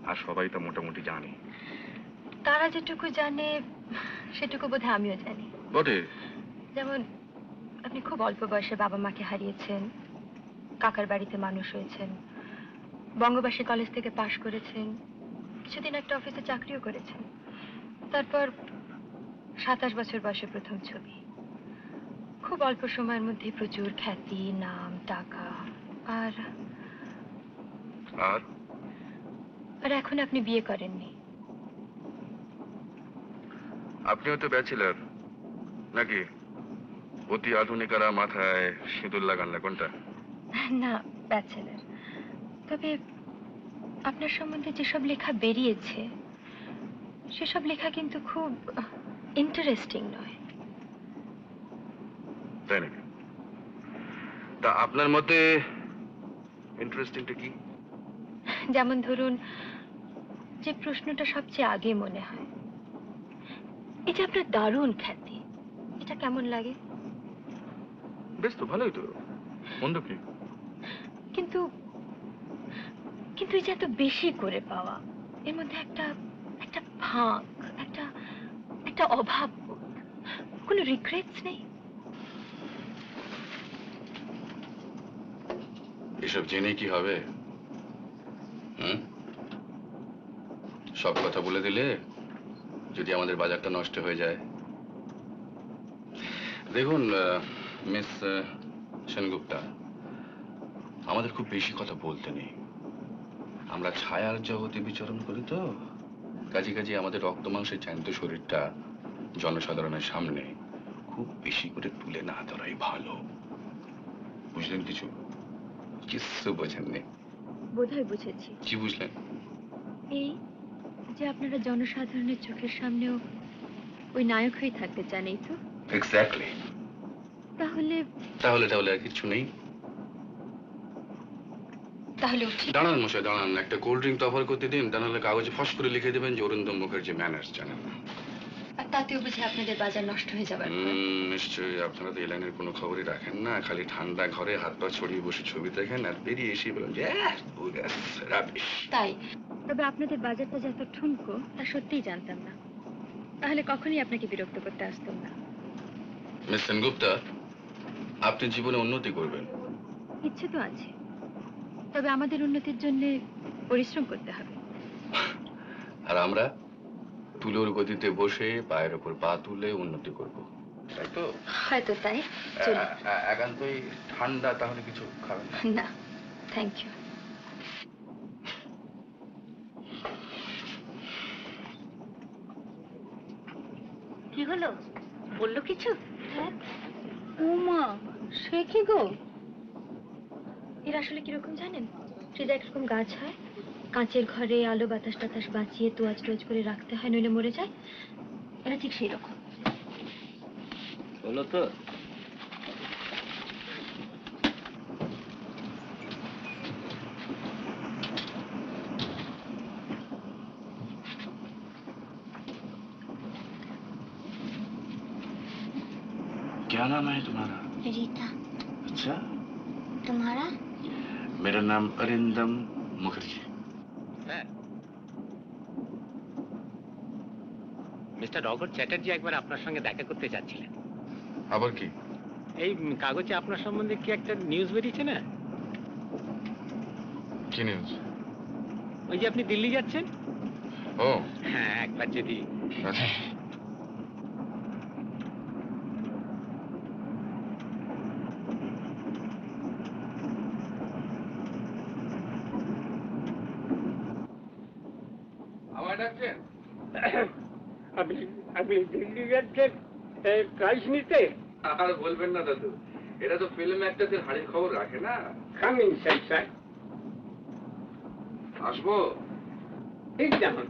Speaker 2: আর সবাই তা মোটামুটি জানে।
Speaker 6: তারা যেটুকু জানে সেটুকু বোধহয় আমিও জানি।
Speaker 2: বটে।
Speaker 6: যেমন আপনি খুব অল্প বয়সে বাবা মাকে হারিয়েছেন, কাকার বাড়িতে মানুষ হয়েছেন, বঙ্গবাসী কলেজ থেকে পাশ করেছেন, কিছুদিন একটা অফিসে চাকরিও করেছেন, তারপর 27 বছর বয়সে প্রথম ছবি, খুব অল্প সময়ের মধ্যে প্রচুর খ্যাতি, নাম, টাকা, আর
Speaker 2: আর
Speaker 6: আর এখন আপনি বিয়ে করেননি।
Speaker 2: আপনিও তো ব্যাচেলার নাকি? অতি আধুনিকারা মাথায় সিঁদুর লাগান না, কোনটা?
Speaker 6: না, ব্যাচেলার। তবে আপনার সম্বন্ধে যেসব লেখা বেরিয়েছে সেসব লেখা কিন্তু খুব ইন্টারেস্টিং নয়।
Speaker 2: তাই নাকি? তা আপনার মতে ইন্টারেস্টিংটা কি?
Speaker 6: যেমন ধরুন, যে প্রশ্নটা সবচেয়ে আগে মনে হয়, এই যে আপনার দারুণ খ্যাতি, এটা কেমন লাগে?
Speaker 2: বেশ তো, ভালোই তো, মন্দ কি?
Speaker 6: কিন্তু কিন্তু এই যে এত বেশি করে পাওয়া, এর মধ্যে একটা একটা ফাঁক, একটা একটা অভাব, কোনো রিগ্রেটস নেই?
Speaker 2: এসব জেনে কি হবে? সব কথা বলে দিলে যদি আমাদের বাজারটা নষ্ট হয়ে যায়। দেখুন মিস সেনগুপ্তা, আমাদের খুব বেশি কথা বলতে নেই। আমরা ছায়ার জগতে বিচরণ করি তো, কাজে আমাদের রক্ত মাংসের জ্যান্ত শরীরটা জনসাধারণের সামনে খুব বেশি করে তুলে না ধরাই ভালো। বুঝলেন কিছু? কিছু বোঝেননি?
Speaker 6: বোধহয় বুঝেছি।
Speaker 2: কি বুঝলেন?
Speaker 6: এই যে আপনারা জনসাধারণের চোখের সামনেও ওই নায়ক হয়ে থাকতে চান, এই তো?
Speaker 2: এক্স্যাক্টলি।
Speaker 6: তাহলে
Speaker 2: তাহলে আর কিছু নেই।
Speaker 6: তাহলে উঠি।
Speaker 2: দাঁড়ান মশাই, দাঁড়ান। একটা কোল্ড ড্রিঙ্ক অফার করতে দিন, তা নাহলে কাগজে ফস করে লিখে দেবেন যে অরিন্দম মুখার্জি ম্যানার্স জানেন না।
Speaker 6: আর তাতেও বুঝি আপনাদের বাজার নষ্ট হয়ে যাবে?
Speaker 2: নিশ্চয়ই। আপনারা তো এই লাইনের কোনো খবরই রাখেন না, খালি ঠান্ডা ঘরে হাত পা ছড়িয়ে বসে ছবি দেখেন আর বেরিয়ে এসে বলেন যে রাবিশ।
Speaker 6: তাই? তবে আপনাদের বাজারটা যে এত ঠুনকো তা সত্যিই জানতাম না। তাহলে কখনই আপনাকে বিরক্ত করতে আসতাম না।
Speaker 2: মিস সেনগুপ্তা, আপনি জীবনে উন্নতি করবেন।
Speaker 6: ইচ্ছে তো আছে, তবে আমাদের উন্নতির জন্য পরিশ্রম করতে হবে।
Speaker 2: আর আমরা তুলোর গতিতে বসে পায়ের উপর পা তুলে উন্নতি করব, তাই তো?
Speaker 6: হয়তো তাই। চলুন।
Speaker 2: একান্তই ঠান্ডা, তাহলে কিছু খাবেন না?
Speaker 6: না, থ্যাংক ইউ। কি হলো, বললো কিছু?
Speaker 8: উমা, সে কি গো?
Speaker 6: এর আসলে কিরকম জানেন? সে যে একরকম গাছ হয়, কাঁচের ঘরে আলো বাতাস টাতাস বাঁচিয়ে তোয়াজ টোয়াজ করে রাখতে হয়, নইলে মরে যায়। এরা ঠিক সেই রকম।
Speaker 3: হলো তো?
Speaker 2: क्या नाम है तुम्हारा?
Speaker 5: रीता।
Speaker 2: अच्छा,
Speaker 5: तुम्हारा?
Speaker 2: मेरा नाम अरिंदम मुखर्जी।
Speaker 11: মিস্টার রঘুর চ্যাটার্জি একবার আপনার সঙ্গে দেখা করতে চাচ্ছিলেন।
Speaker 2: আবার কি?
Speaker 11: এই কাগজে আপনার সম্বন্ধে কি একটা নিউজ বেরিয়েছে না?
Speaker 2: কি নিউজ?
Speaker 11: ওই যে আপনি দিল্লি যাচ্ছেন।
Speaker 2: ও
Speaker 11: হ্যাঁ, একবার যদি
Speaker 2: আচ্ছা। আমায় ডাকছেন?
Speaker 7: আপনি আপনি দিল্লি যাচ্ছেন প্রাইজ নিতে?
Speaker 2: আর বলবেন না দাদু, এটা তো ফিল্ম অ্যাক্টরদের হাড়ির খবর রাখে না।
Speaker 7: Coming sir.
Speaker 2: আসবো?
Speaker 7: ঠিক যেমন।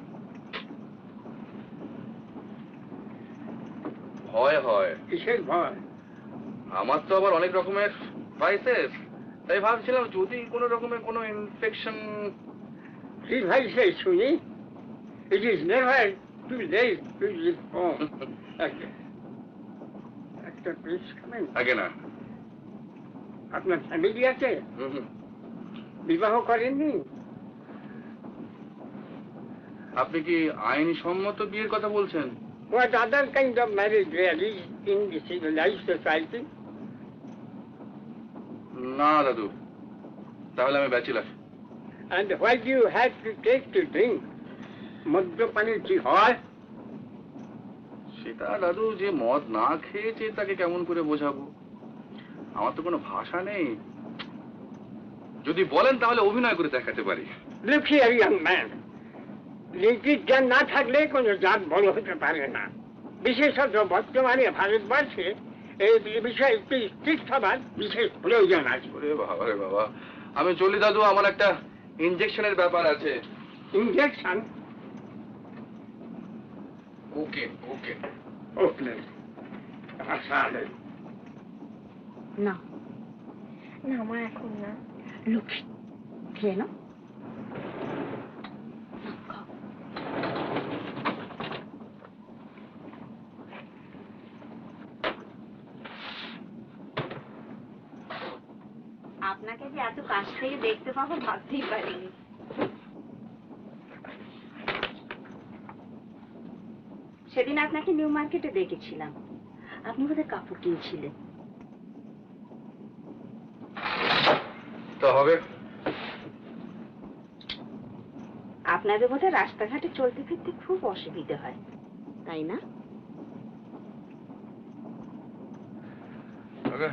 Speaker 2: ভয় হয়।
Speaker 7: কিসের ভয়?
Speaker 2: আমার তো আবার অনেক রকমের ভাইসেস, তাই ভাবছিলাম যদি কোনো রকমের কোনো ইনফেকশন।
Speaker 7: কি ভাইসেস শুনি? It is never too late to live home. একটা প্লিজ খাবেন?
Speaker 2: আগে না।
Speaker 7: আপনার ফ্যামিলি আছে? বিবাহ করেননি?
Speaker 2: আপনি কি আইনি সম্মত বিয়ের কথা বলছেন?
Speaker 7: What other kind of marriage there is in the civilized society?
Speaker 2: না দাদু, তাহলে আমি bachelor.
Speaker 7: And why do you have to take to drink? মদ্যপানের কি হয়?
Speaker 2: সেটা দাদু, যে মদ না খেয়েছে তাকে কেমন করে বোঝাবো? আমার তো কোনো ভাষা নেই। যদি বলেন তাহলে অভিনয় করে দেখাতে পারি।
Speaker 7: Look here, young man. নীতির জ্ঞান না থাকলে কোনো জাত বড় হতে পারে না। বিশেষত বর্তমানে ভারতবর্ষে এই বিষয়ে একটি স্ট্রিক্ট হবার বিশেষ প্রয়োজন আছে।
Speaker 2: ওরে বাবা রে বাবা, আমি চলি দাদু, আমার একটা ইনজেকশনের ব্যাপার আছে।
Speaker 7: ইনজেকশন?
Speaker 2: ওকে ওকে
Speaker 7: ওকে। আচ্ছা
Speaker 8: না
Speaker 5: না, আমার এখন না।
Speaker 8: লক্ষ্মী, খেয়ে নাও। আপনাকে যে এত কাছ থেকে দেখতে পাবো ভাবতেই পারিনি। সেদিন আপনাকে নিউ মার্কেটে দেখেছিলাম, আপনি বোধহয় কাপড় কিনছিলেন।
Speaker 2: তো হবে।
Speaker 8: আপনাদের বোধহয় রাস্তাঘাটে চলতে ফিরতে খুব অসুবিধা হয়, তাই না?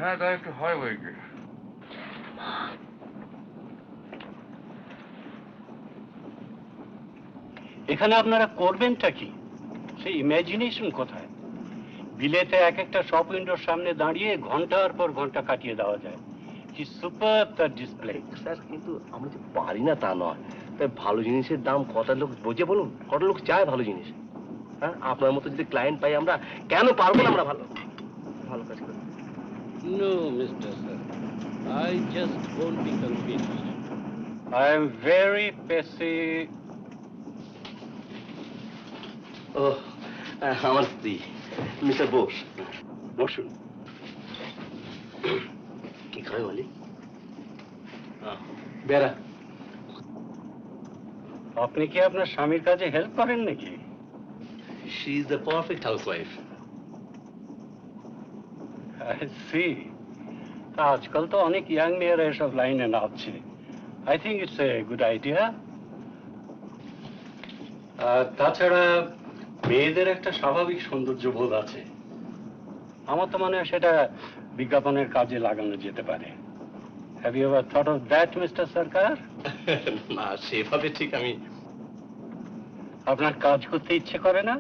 Speaker 2: হ্যাঁ, তাই একটু হয় বই কি।
Speaker 3: এখানে আপনারা করবেনটা কি? সেই ইমাজিনেশন কোথায়? বিলেতে এক একটা শপ উইন্ডোর সামনে দাঁড়িয়ে ঘন্টার পর ঘন্টা কাটিয়ে দেওয়া যায়। কি সুপার তার ডিসপ্লে।
Speaker 9: স্যার, কিন্তু আমরা যে পারি না তা নয়, তাই ভালো জিনিসের দাম কটা লোক বোঝে বলুন? কটা লোক চায় ভালো জিনিস? হ্যাঁ, আপনার মতো যদি ক্লায়েন্ট পাই আমরা, কেন পারবো না আমরা ভালো ভালো কাজ করতে?
Speaker 3: No, Mr. Sir. I just won't be convinced. I am very
Speaker 9: ও, আমার স্ত্রী মিস্টার বোস। বসুন। কি খাবে বলি? বেড়া।
Speaker 3: আপনি কি আপনার স্বামীর কাজে হেল্প করেন নাকি?
Speaker 9: She is the perfect housewife.
Speaker 3: C আজকাল তো অনেক ইয়াং মেয়েরা এসব লাইনে নামছে। I think it's a good idea. তাছাড়া মেয়েদের একটা স্বাভাবিক সৌন্দর্য বোধ আছে, আমার তো মনে হয় সেটা বিজ্ঞাপনের কাজে লাগানো যেতে পারে। Have you ever thought of that mister Sarkar?
Speaker 9: না, সেভাবে ঠিক আমি
Speaker 3: আপনার কাজ করতে ইচ্ছে করে না?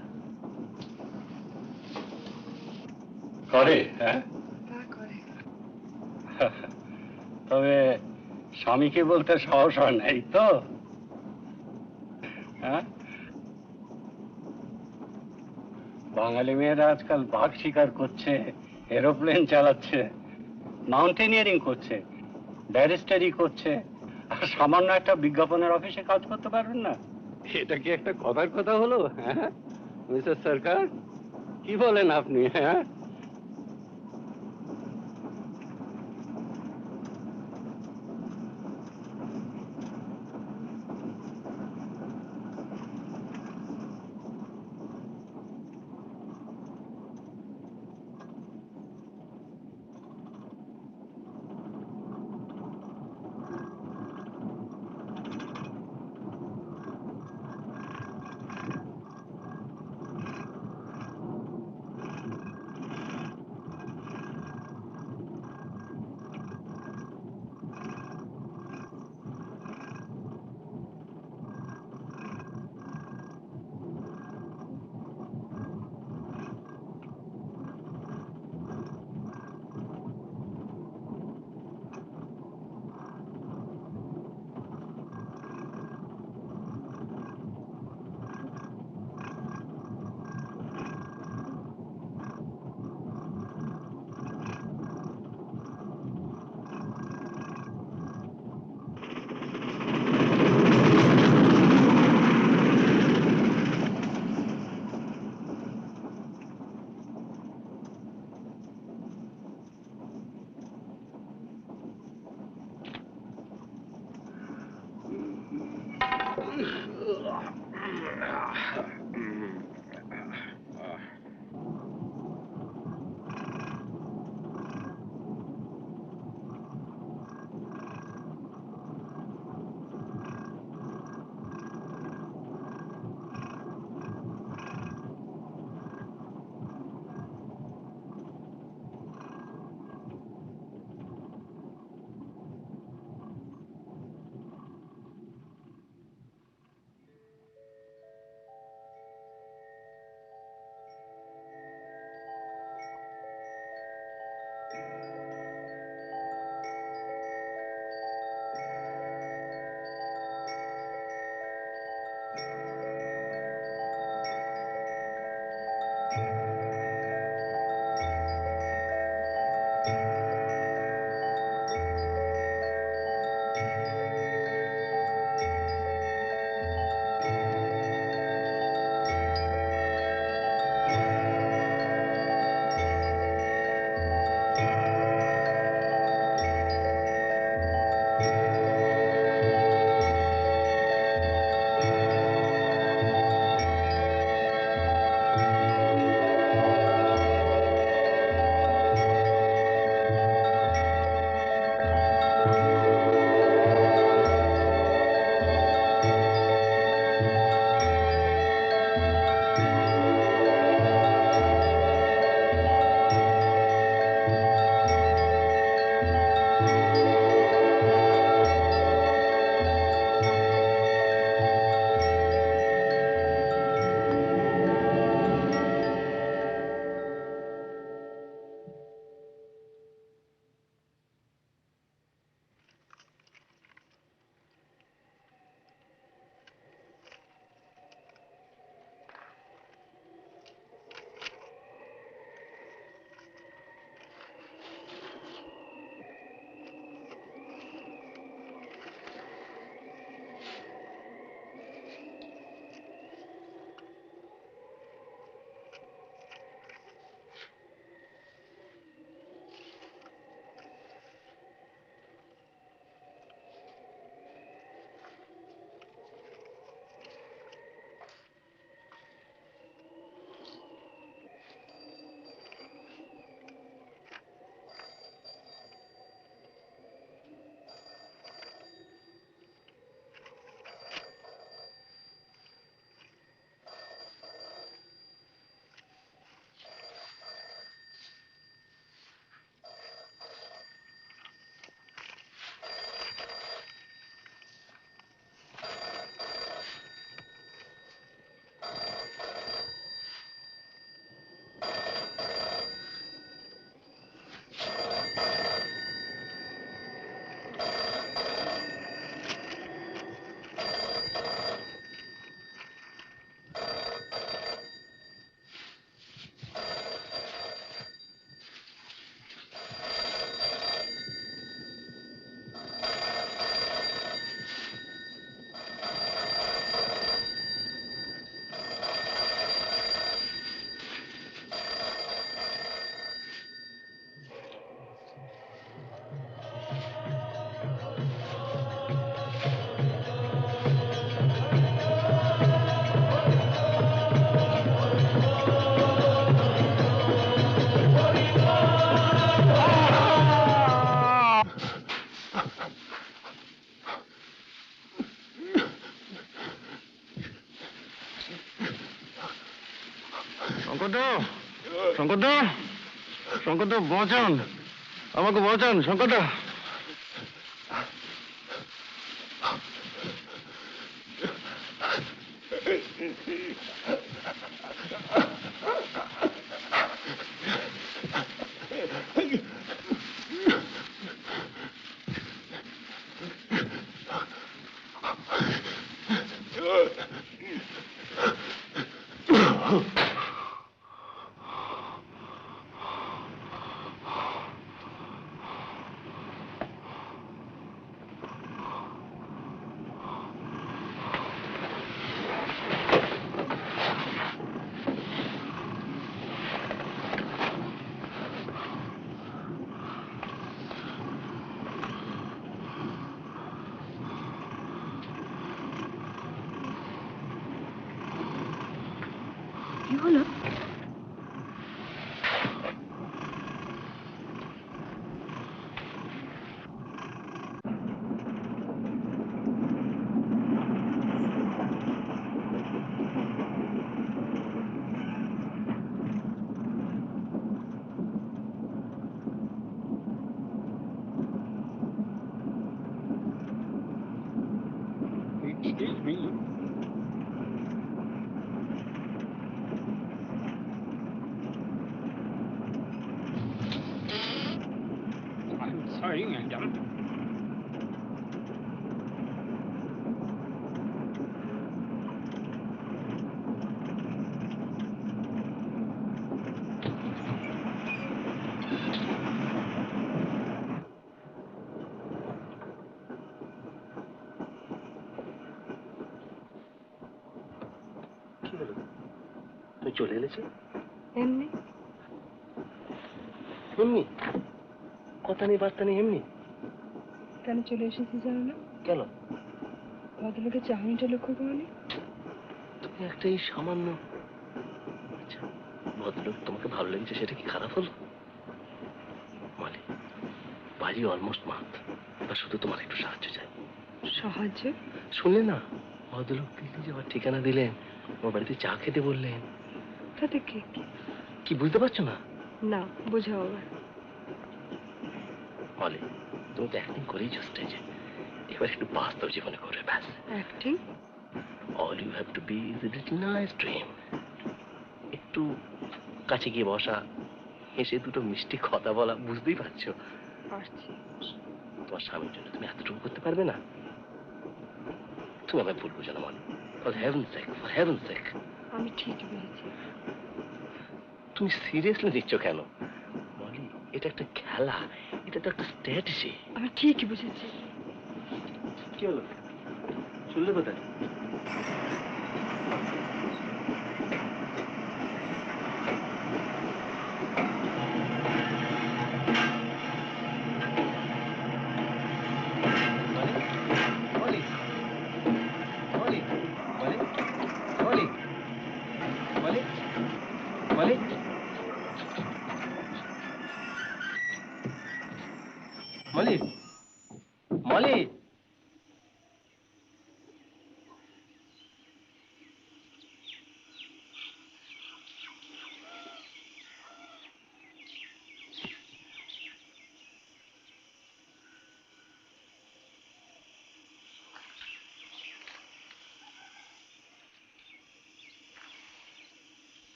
Speaker 3: করে, হ্যাঁ? তবে স্বামীকে বলতে সাহস হয় নাই তো? হ্যাঁ, বাঙালি মেয়েরা আজকাল বাঘ শিকার করছে, এরোপ্লেন চালাচ্ছে, মাউন্টেনিয়ারিং করছে, ব্যারিস্টারি করছে, আর সামান্য একটা বিজ্ঞাপনের অফিসে কাজ করতে পারবেন না? এটা কি একটা কথার কথা হলো? হ্যাঁ মিস্টার সরকার, কি বলেন আপনি? হ্যাঁ,
Speaker 1: শঙ্করদা, শঙ্করদা, শঙ্করদা বাঁচান, আমাকে বাঁচান শঙ্করদা।
Speaker 6: কি হলো?
Speaker 3: Excuse me. I'm sorry, madam.
Speaker 9: কি হলো? তুই চলে এলেছি
Speaker 6: এমনি
Speaker 9: এমনি কথা নেই বার্তা নেই এমনি
Speaker 6: কেন চলে এসেছি জানো না?
Speaker 9: কেন?
Speaker 6: ভদ্রলোকের চাহনিটা লক্ষ্য করনি?
Speaker 9: তুমি একটা এই সামান্য আচ্ছা ভদ্রলোক তোমাকে ভালো লেগেছে সেটা কি খারাপ হলো? মানে বাড়ি অলমোস্ট মাত, এবার শুধু তোমার একটু সাহায্য চাই।
Speaker 6: সাহায্য?
Speaker 9: শুনলে না ভদ্রলোক দিল্লি যাওয়ার ঠিকানা দিলেন, আমার বাড়িতে চা খেতে বললেন।
Speaker 6: তাতে কি?
Speaker 9: কি বুঝতে পারছো না?
Speaker 6: না, বোঝাও আবার।
Speaker 9: বলে তুমি তো অ্যাক্টিং করেইছো স্টেজে, এবার একটু বাস্তব জীবনে করবে ব্যাস।
Speaker 6: Acting?
Speaker 9: All you have to be is a little nice dream. একটু কাছে গিয়ে বসা, হেসে দুটো মিষ্টি কথা বলা, বুঝতেই পারছো?
Speaker 6: পারছি।
Speaker 9: তোমার স্বামীর জন্য তুমি এতটুকু করতে পারবে না? তুমি আমায় ভুল বুঝো না মানে, for heaven sake, for heaven sake.
Speaker 6: আমি ঠিকই বলেছি।
Speaker 9: তুমি সিরিয়াসলি নিচ্ছ কেন মলি? এটা একটা খেলা, এটা তো একটা স্ট্র্যাটেজি।
Speaker 6: আমি ঠিকই বুঝেছি।
Speaker 9: কি হলো? শুনলে কোথায়? মলি, মলি,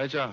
Speaker 4: আচ্ছা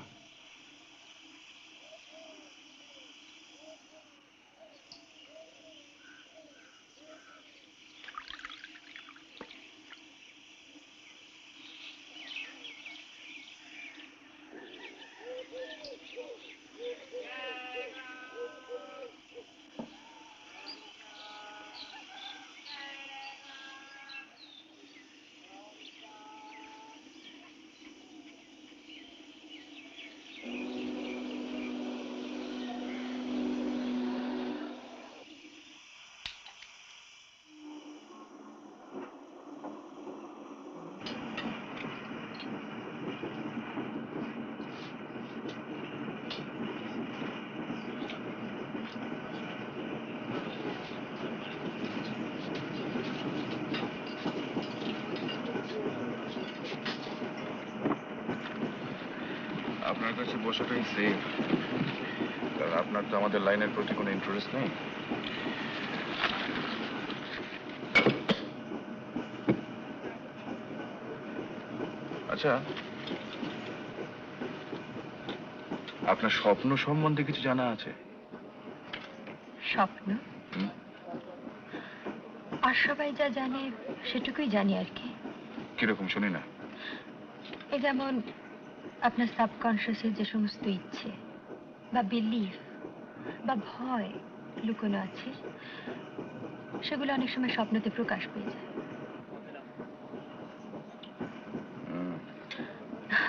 Speaker 4: আপনার কাছে বসাটাই সেফ, কারণ আপনার তো আমাদের লাইনের প্রতি কোনো ইন্টারেস্ট নেই। আচ্ছা, আপনার স্বপ্ন সম্বন্ধে কিছু জানা আছে?
Speaker 6: স্বপ্ন? আর সবাই যা জানে সেটুকুই জানি আর কি।
Speaker 4: কিরকম শুনি না।
Speaker 6: এই যেমন আপনার সাবকনশিয়াসের যে সমস্ত ইচ্ছে বা বিলিফ বা ভয় লুকোনো আছে, সেগুলো অনেক সময় স্বপ্নতে প্রকাশ পেয়ে যায়।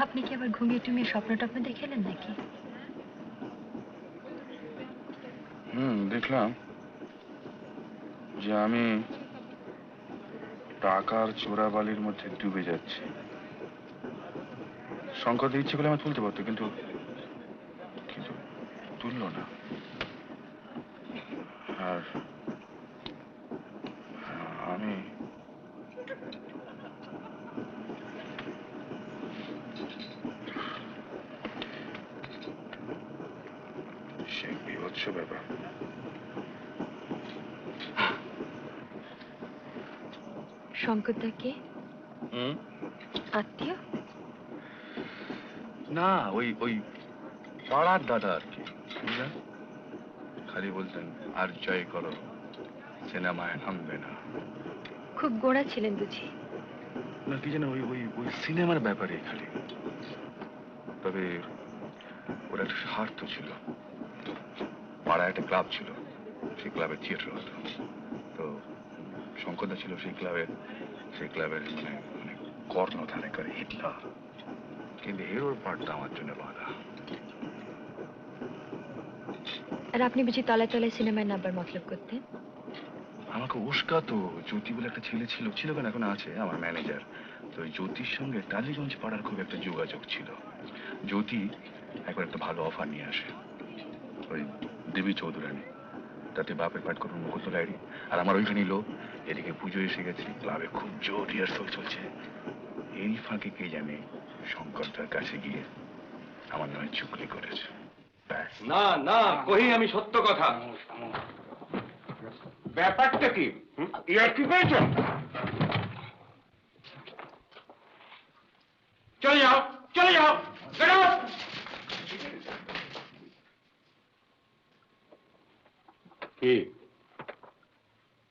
Speaker 6: আপনি কি আবার ঘুমিয়ে টুমিয়ে স্বপ্ন টপ্ন দেখেলেন নাকি?
Speaker 4: দেখলাম যে আমি টাকার চোরাবালির মধ্যে ডুবে যাচ্ছি। শঙ্করদের ইচ্ছে করে আমি তুলতে পারতো, কিন্তু কিন্তু তুললো না। আর আমি সে বিভৎস ব্যাপার।
Speaker 6: শঙ্করদাকে আত্মীয়?
Speaker 4: না, ওই ওই পাড়ার দাদা আর কি। বুঝলেন, খালি বলতেন আর জয় করো, সিনেমায় নামবে না।
Speaker 6: খুব গোড়া ছিলেন বুঝি?
Speaker 4: না, কি যেন ওই ওই ওই সিনেমার ব্যাপারে খালি। তবে ওর একটা স্বার্থ ছিল। পাড়ায় একটা ক্লাব ছিল, সেই ক্লাবের থিয়েটার হতো। তো শঙ্করদা ছিল সেই ক্লাবের মানে মানে কর্ণধারে করে হিটলার। কিন্তু হিরোর পার্টটা আমার জন্য বাধা।
Speaker 6: আর আপনি বুঝি তলায় তলায় সিনেমায় নাম্বার মতলব করতেন?
Speaker 4: আমাকে উস্কাতো। জ্যোতি বলে একটা ছেলে ছিল কেন, এখন আছে, আমার ম্যানেজার। তো ওই জ্যোতির সঙ্গে টালিগঞ্জ পাড়ার খুব একটা যোগাযোগ ছিল। জ্যোতি একবার একটা ভালো অফার নিয়ে আসে, ওই দেবী চৌধুরানী, তাতে বাপের পাঠ করুন মুহূর্ত ডায়েরি। আর আমার ওইখানে লোক, এদিকে পুজো এসে গেছে, ক্লাবে খুব জোর রিহার্সাল চলছে। এই ফাঁকে কে জানে শঙ্করদার কাছে গিয়ে আমার নামে চুগলি করেছে।
Speaker 1: না না, কহি আমি সত্য কথা।
Speaker 7: ব্যাপারটা কি? ইয়ার কি পেয়েছ? চলে যাও, চলে যাও।
Speaker 3: কি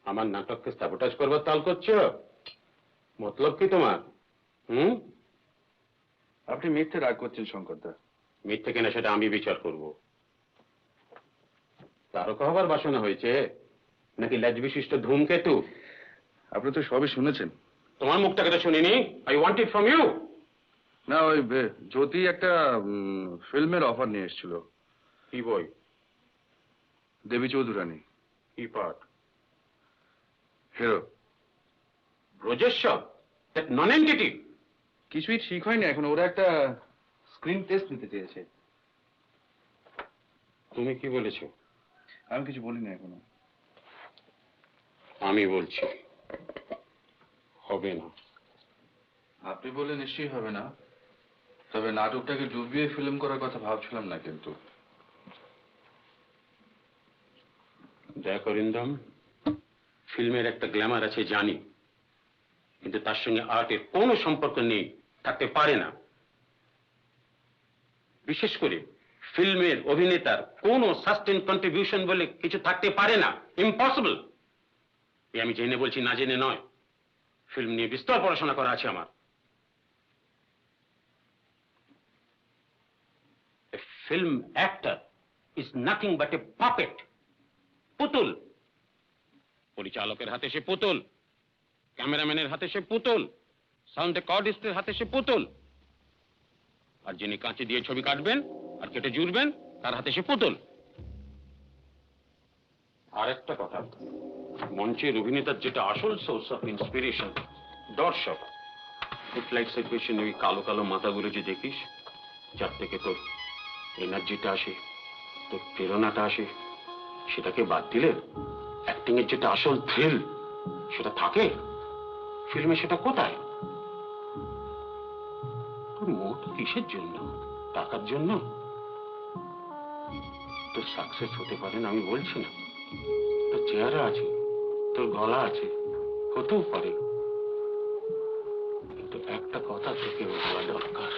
Speaker 3: আমার নাটককে সাবোটাজ করবার তাল করছো? মতলব কি তোমার?
Speaker 4: আপনি মিথ্যে রাগ করছেন শঙ্করদা।
Speaker 3: মিথ্যে কেনা সেটা আমি বিচার করব। তারকা হবার বাসনা হয়েছে নাকি লেজ বিশিষ্ট ধূমকেতু?
Speaker 4: আপনি তো সবই শুনেছেন।
Speaker 3: তোমার মুখটাকে তো শুনিনি। I want it from you.
Speaker 4: না, ওই জ্যোতি একটা ফিল্মের অফার নিয়ে এসেছিল।
Speaker 3: কি বই?
Speaker 4: দেবী চৌধুরানী।
Speaker 3: কি part?
Speaker 4: Hero.
Speaker 3: Brajeshwar, that non entity.
Speaker 4: কিছুই ঠিক হয়নি এখন, ওরা একটা স্ক্রিন টেস্ট নিতে চেয়েছে।
Speaker 3: তুমি কি বলেছো?
Speaker 4: আমি কিছু বলিনি এখনো।
Speaker 3: আমি বলছি হবে না।
Speaker 4: আপনি বলে নিশ্চয়ই হবে না, তবে নাটকটাকে ডুবিয়ে ফিল্ম করার কথা ভাবছিলাম না। কিন্তু
Speaker 3: দেখো রিন্দম, ফিল্মের একটা গ্ল্যামার আছে জানি, কিন্তু তার সঙ্গে আর্টের কোনো সম্পর্ক নেই, থাকতে পারে না। বিশেষ করে ফিল্মের অভিনেতার কোনো সাস্টেন কন্ট্রিবিউশন বলে কিছু থাকতে পারে না, ইম্পসিবল। আমি জেনে বলছি, না জেনে নয়। ফিল্ম নিয়ে বিস্তর পড়াশোনা করা আছে আমার। A film actor is nothing but a puppet. পুতুল। পরিচালকের হাতে সে পুতুল, ক্যামেরাম্যানের হাতে সে পুতুল, সাউন্ড রেকর্ডিস্টের হাতে সে পুতুল, আর যিনি কাঁচি দিয়ে ছবি কাটবেন আর কেটে জুড়বেন তার হাতে সে পুতুল। আর একটা কথা, মঞ্চের অভিনেতার যেটা আসল সোর্স অফ ইন্সপিরেশন, দর্শক। ফুটলাইটসের পেছনে ওই কালো কালো মাথাগুলো যে দেখিস, যার থেকে তোর এনার্জিটা আসে, তোর প্রেরণাটা আসে, সেটাকে বাদ দিলে অ্যাক্টিং এর যেটা আসল থ্রিল সেটা থাকে ফিল্মে, সেটা কোথায়? তোর মোট কিসের জন্য? টাকার জন্য তোর সাকসেস হতে পারে না আমি বলছি না, তোর চেহারা আছে, তোর গলা আছে, হতেও পারে, কিন্তু একটা কথা তোকে বলা দরকার।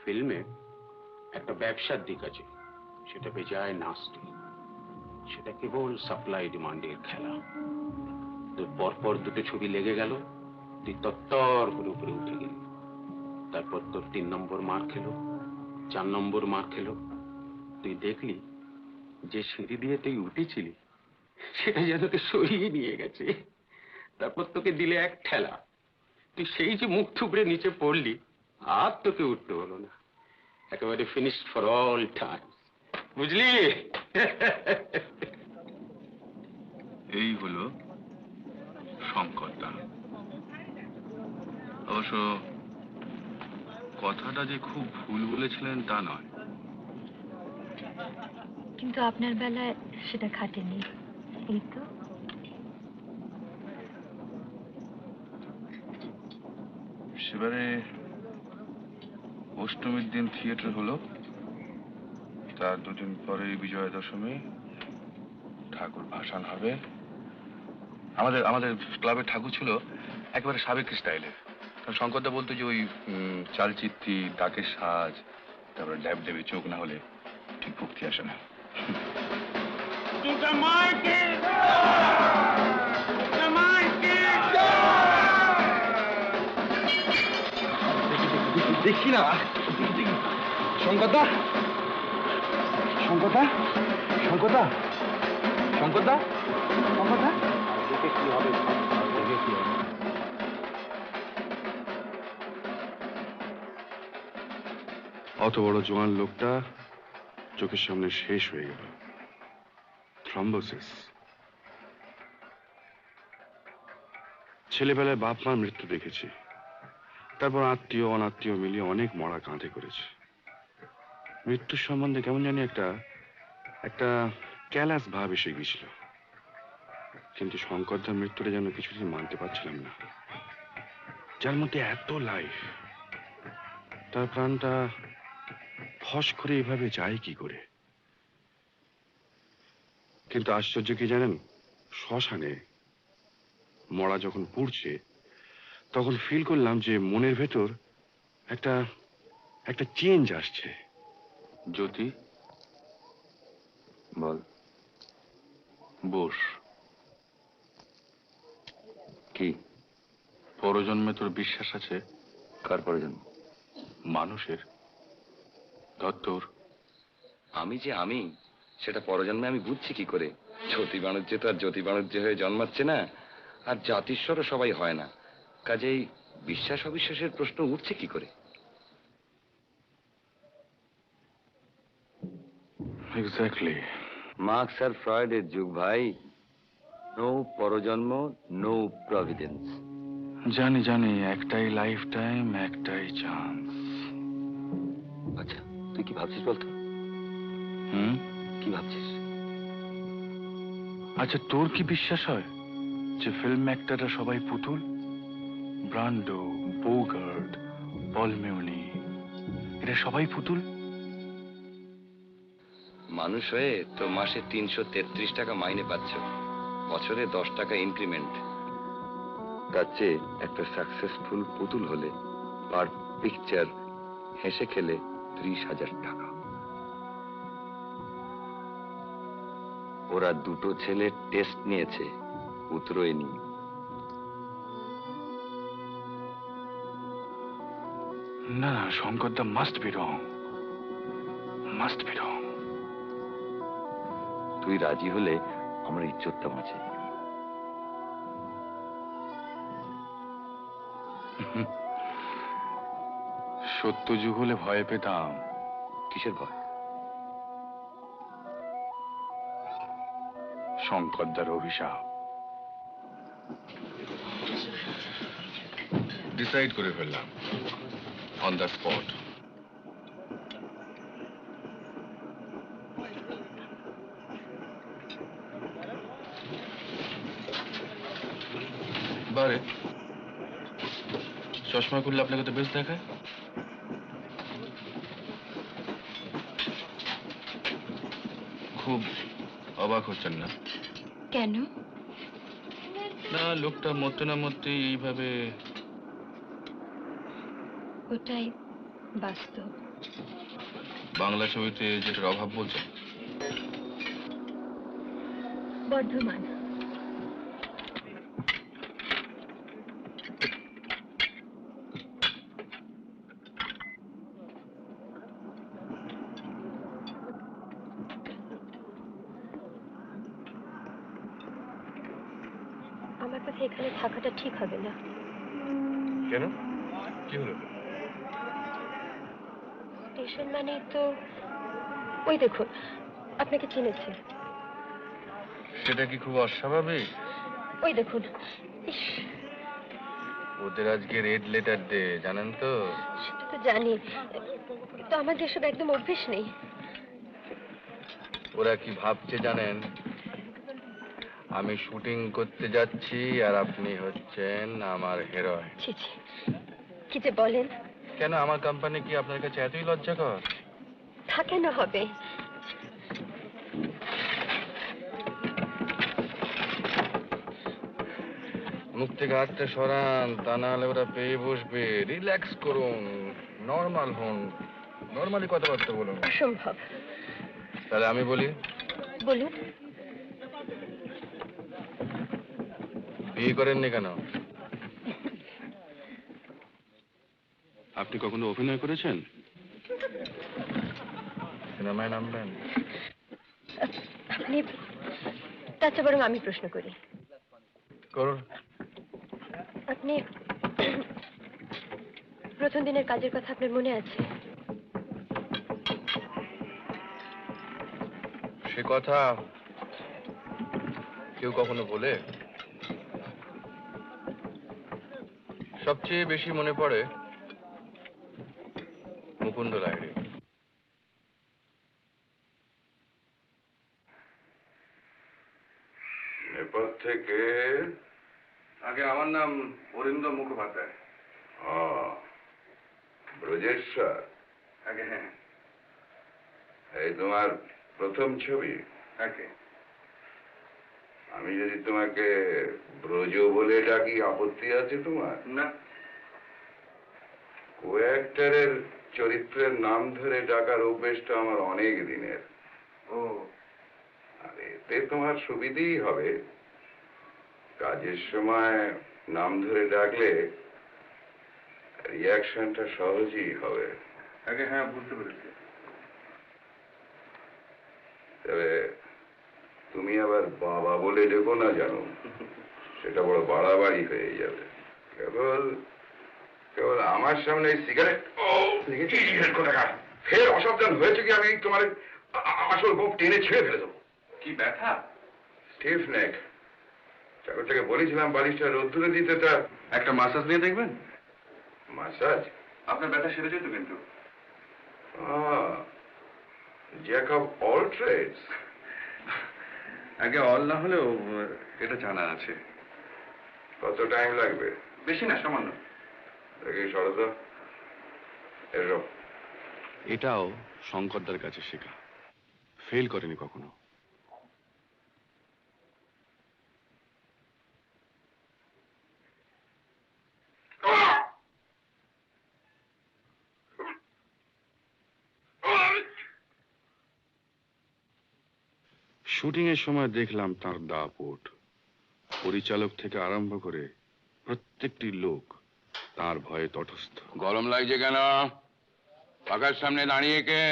Speaker 3: ফিল্মে একটা ব্যবসার দিক আছে, সেটা বেজায় নাস্তি, সেটা কেবল সাপ্লাই ডিমান্ডের খেলা। তোর পরপর দুটো ছবি লেগে গেল, তুই তত্তর করে উপরে উঠে গেলি, তারপর তোর 3 নম্বর মার খেলো, 4 নম্বর মার খেলো, তুই দেখলি যে সিঁড়ি দিয়ে তুই উঠেছিলি সেটা যেন তোকে সরিয়ে নিয়ে গেছে, তারপর তোকে দিলে এক ঠেলা, তুই সেই যে মুখ থুবড়ে নিচে পড়লি, আর তোকে উঠতে হলো না, একেবারে ফিনিশড ফর অল টাইম, বুঝলি?
Speaker 4: এই হলো শঙ্করদা। অবশ্য কথাটা যে খুব ভুল বলেছিলেন তা নয়,
Speaker 6: কিন্তু আপনার বেলায় সেটা খাটেনি, এই তো।
Speaker 4: সেবারে অষ্টমীর দিন থিয়েটার হলো, তার 2 দিন পরে বিজয়া দশমী, ঠাকুর ভাসান হবে। আমাদের আমাদের ক্লাবের ঠাকুর ছিল একেবারে সাবেক স্টাইলে। শঙ্করদা বলতো যে ওই চালচিত্রি, ডাকের সাজ, তারপরে ড্যাব ডেবে চোখ না হলে ঠিক ভক্তি আসে না।
Speaker 1: দেখি না শঙ্করদা, শঙ্করদা, শঙ্করদা, শঙ্করদা, শঙ্করদা,
Speaker 3: দেখে কি হবে, দেখে কি হবে।
Speaker 1: অত বড় জোয়ান লোকটা চোখের সামনে শেষ হয়ে গেল, থ্রম্বোসিস। ছেলেবেলায় বাপ মার মৃত্যু দেখেছি, তারপর আত্মীয় অনাত্মীয় মিলিয়ে অনেক মরা কাঁধে করেছে। মৃত্যুর সম্বন্ধে কেমন জানি একটা একটা ক্যালাস ভাব এসে গিয়েছিল, কিন্তু শঙ্করদার মৃত্যুটা যেন কিছুদিন মানতে পারছিলাম না। যার মধ্যে এত লাইফ, তার প্রাণটা ফস করে এভাবে যায় কি করে? কিন্তু আশ্চর্য কি জানেন, শ্মশানে মরা যখন পুড়ছে তখন ফিল করলাম যে মনের ভেতর একটা একটা চেঞ্জ আসছে।
Speaker 4: জ্যোতি বল, বস। কি পরজন্মে তোর বিশ্বাস আছে? কার পরজন্ম? মানুষের। ধর তোর।
Speaker 1: আমি যে আমি, সেটা পরজন্মে আমি বুঝছি কি করে? জ্যোতি বাণিজ্য তো আর জ্যোতি বাণিজ্য হয়ে জন্মাচ্ছে না, আর জাতিস্বরও সবাই হয় না, কাজেই বিশ্বাস অবিশ্বাসের প্রশ্ন উঠছে কি করে?
Speaker 4: এক্স্যাক্টলি।
Speaker 1: মার্কস আর ফ্রয়েডের যুগ ভাই। নো পরজন্ম, নো প্রভিডেন্স।
Speaker 4: জানি জানি, একটাই লাইফ টাইম, একটাই চান্স।
Speaker 1: আচ্ছা, তুই কি ভাবছিস বলতো? কি ভাবছিস?
Speaker 4: আচ্ছা, তোর কি বিশ্বাস হয় যে ফিল্ম অ্যাক্টররা সবাই পুতুল? ব্রান্ডো, বোগার্ট, পল মেউনি, এরা সবাই পুতুল?
Speaker 1: মানুষ হয়ে তো মাসে 333 টাকা মাইনে পাচ্ছ, বছরে 10 টাকা ইনক্রিমেন্ট। তার চেয়ে একটা সাকসেসফুল পুতুল হলে পার পিকচার হেসে খেলে 30,000 টাকা। ওরা 2 ছেলে টেস্ট নিয়েছে, উতরোয়নি।
Speaker 4: না না, শঙ্করদা must be wrong, must be wrong.
Speaker 1: তুই রাজি হলে আমার ইজ্জতটা বাঁচে।
Speaker 4: সত্য যুগ হলে ভয় পেতাম।
Speaker 1: কিসের ভয়?
Speaker 4: শঙ্করদার অভিশাপ। ডিসাইড করে ফেললাম অন দ্য স্পট।
Speaker 2: বারে চশমা খুললে আপনাকে তো বেশ দেখায়। খুব অবাক হচ্ছেন না?
Speaker 6: কেন?
Speaker 2: না, লোকটা মরতে না মরতে এইভাবে।
Speaker 6: ওটাই বাস্তব।
Speaker 2: বাংলা ছবিতে যেটার অভাব বলছেন?
Speaker 6: বর্ধমান। আমার কাছে এখানে থাকাটা ঠিক হবে না।
Speaker 2: কেন? কি হলো?
Speaker 6: স্টেশন মানেই তো ওই দেখুন, আপনাকে চিনেছে।
Speaker 2: সেটা কি খুব অস্বাভাবিক?
Speaker 6: ওই দেখুন। ইস,
Speaker 2: ওদের আজকে রেড লেটার ডে, জানেন তো?
Speaker 6: সেটা তো জানি, তো আমার যেসব একদম অভ্যেস নেই।
Speaker 2: ওরা কি ভাবছে জানেন? আমি শুটিং করতে যাচ্ছি আর আপনি হচ্ছেন আমার হিরোইন।
Speaker 6: ছি ছি, কি যে বলেন।
Speaker 2: কেন, আমার কোম্পানি কি আপনার কাছে এতই লজ্জাকর?
Speaker 6: তা কেন হবে?
Speaker 2: মুখ থেকে হাতটা সরান, তা না হলে ওরা পেয়ে বসবে। রিল্যাক্স করুন, নর্মাল হন, নর্মালি কথাবার্তা বলুন।
Speaker 6: অসম্ভব।
Speaker 2: তাহলে আমি বলি,
Speaker 6: বলুন।
Speaker 2: বিয়ে করেননি কেন?
Speaker 1: আপনি কখনো অভিনয় করেছেন?
Speaker 2: সিনেমায় নামবেন?
Speaker 6: আপনি, তার চেয়ে বরং আমি প্রশ্ন করি।
Speaker 2: করুন।
Speaker 6: আপনি প্রথম দিনের কাজের কথা আপনার মনে আছে?
Speaker 2: সে কথা কেউ কখনো বলে? সবচেয়ে বেশি মনে পড়ে মুকুন্দ লাহিড়ী।
Speaker 1: নেপাল থেকে?
Speaker 2: আগে আমার নাম অরিন্দম মুখোপাধ্যায়।
Speaker 1: ব্রজেশ্বর?
Speaker 2: আগে হ্যাঁ।
Speaker 1: এই তোমার প্রথম ছবি?
Speaker 2: আগে।
Speaker 1: আমি যদি তোমাকে ব্রজ বলে ডাকি আপত্তি আছে তোমার?
Speaker 2: না।
Speaker 1: কো অ্যাক্টরের চরিত্রের নাম ধরে ডাকার অভ্যেসটা আমার অনেক দিনের।
Speaker 2: ও।
Speaker 1: আর এতে তোমার সুবিধেই হবে, কাজের সময় নাম ধরে ডাকলে রিয়াকশনটা সহজেই হবে।
Speaker 2: আগে হ্যাঁ, বুঝতে পেরেছি।
Speaker 1: তবে তুমি আবার বাবা বলে ডেকো না, জানো, সেটা বড় বাড়াবাড়ি হয়ে যাবে। কেবল কেবল আমার সামনে সিগারেট ফের অসাবধান হয়েছে কি আমি তোমার আসল বুক টেনে ছেড়ে ফেলে দেবো।
Speaker 2: কি ব্যথা?
Speaker 1: স্টিফ নেক। চাকরটাকে বলেছিলাম বালিশটা রোদ্দুরে দিতে, তা
Speaker 2: একটা মাসাজ নিয়ে দেখবেন?
Speaker 1: মাসাজ?
Speaker 2: আপনার ব্যথা সেরে যেত কিন্তু।
Speaker 1: Jack of all trades.
Speaker 2: আগে অল না হলেও এটা জানা আছে।
Speaker 1: কত টাইম লাগবে?
Speaker 2: বেশি না, সামান্য।
Speaker 1: দেখি সরদা, এসো। এটাও শঙ্করদার কাছে শেখা, ফেল করেনি কখনো। শুটিং এর সময় দেখলাম তার দাপট। পরিচালক থেকে আরম্ভ করে প্রত্যেকটি লোক তার ভয়ে তটস্থ। গরম লাগছে কেন? পাখার সামনে দাঁড়িয়ে কে?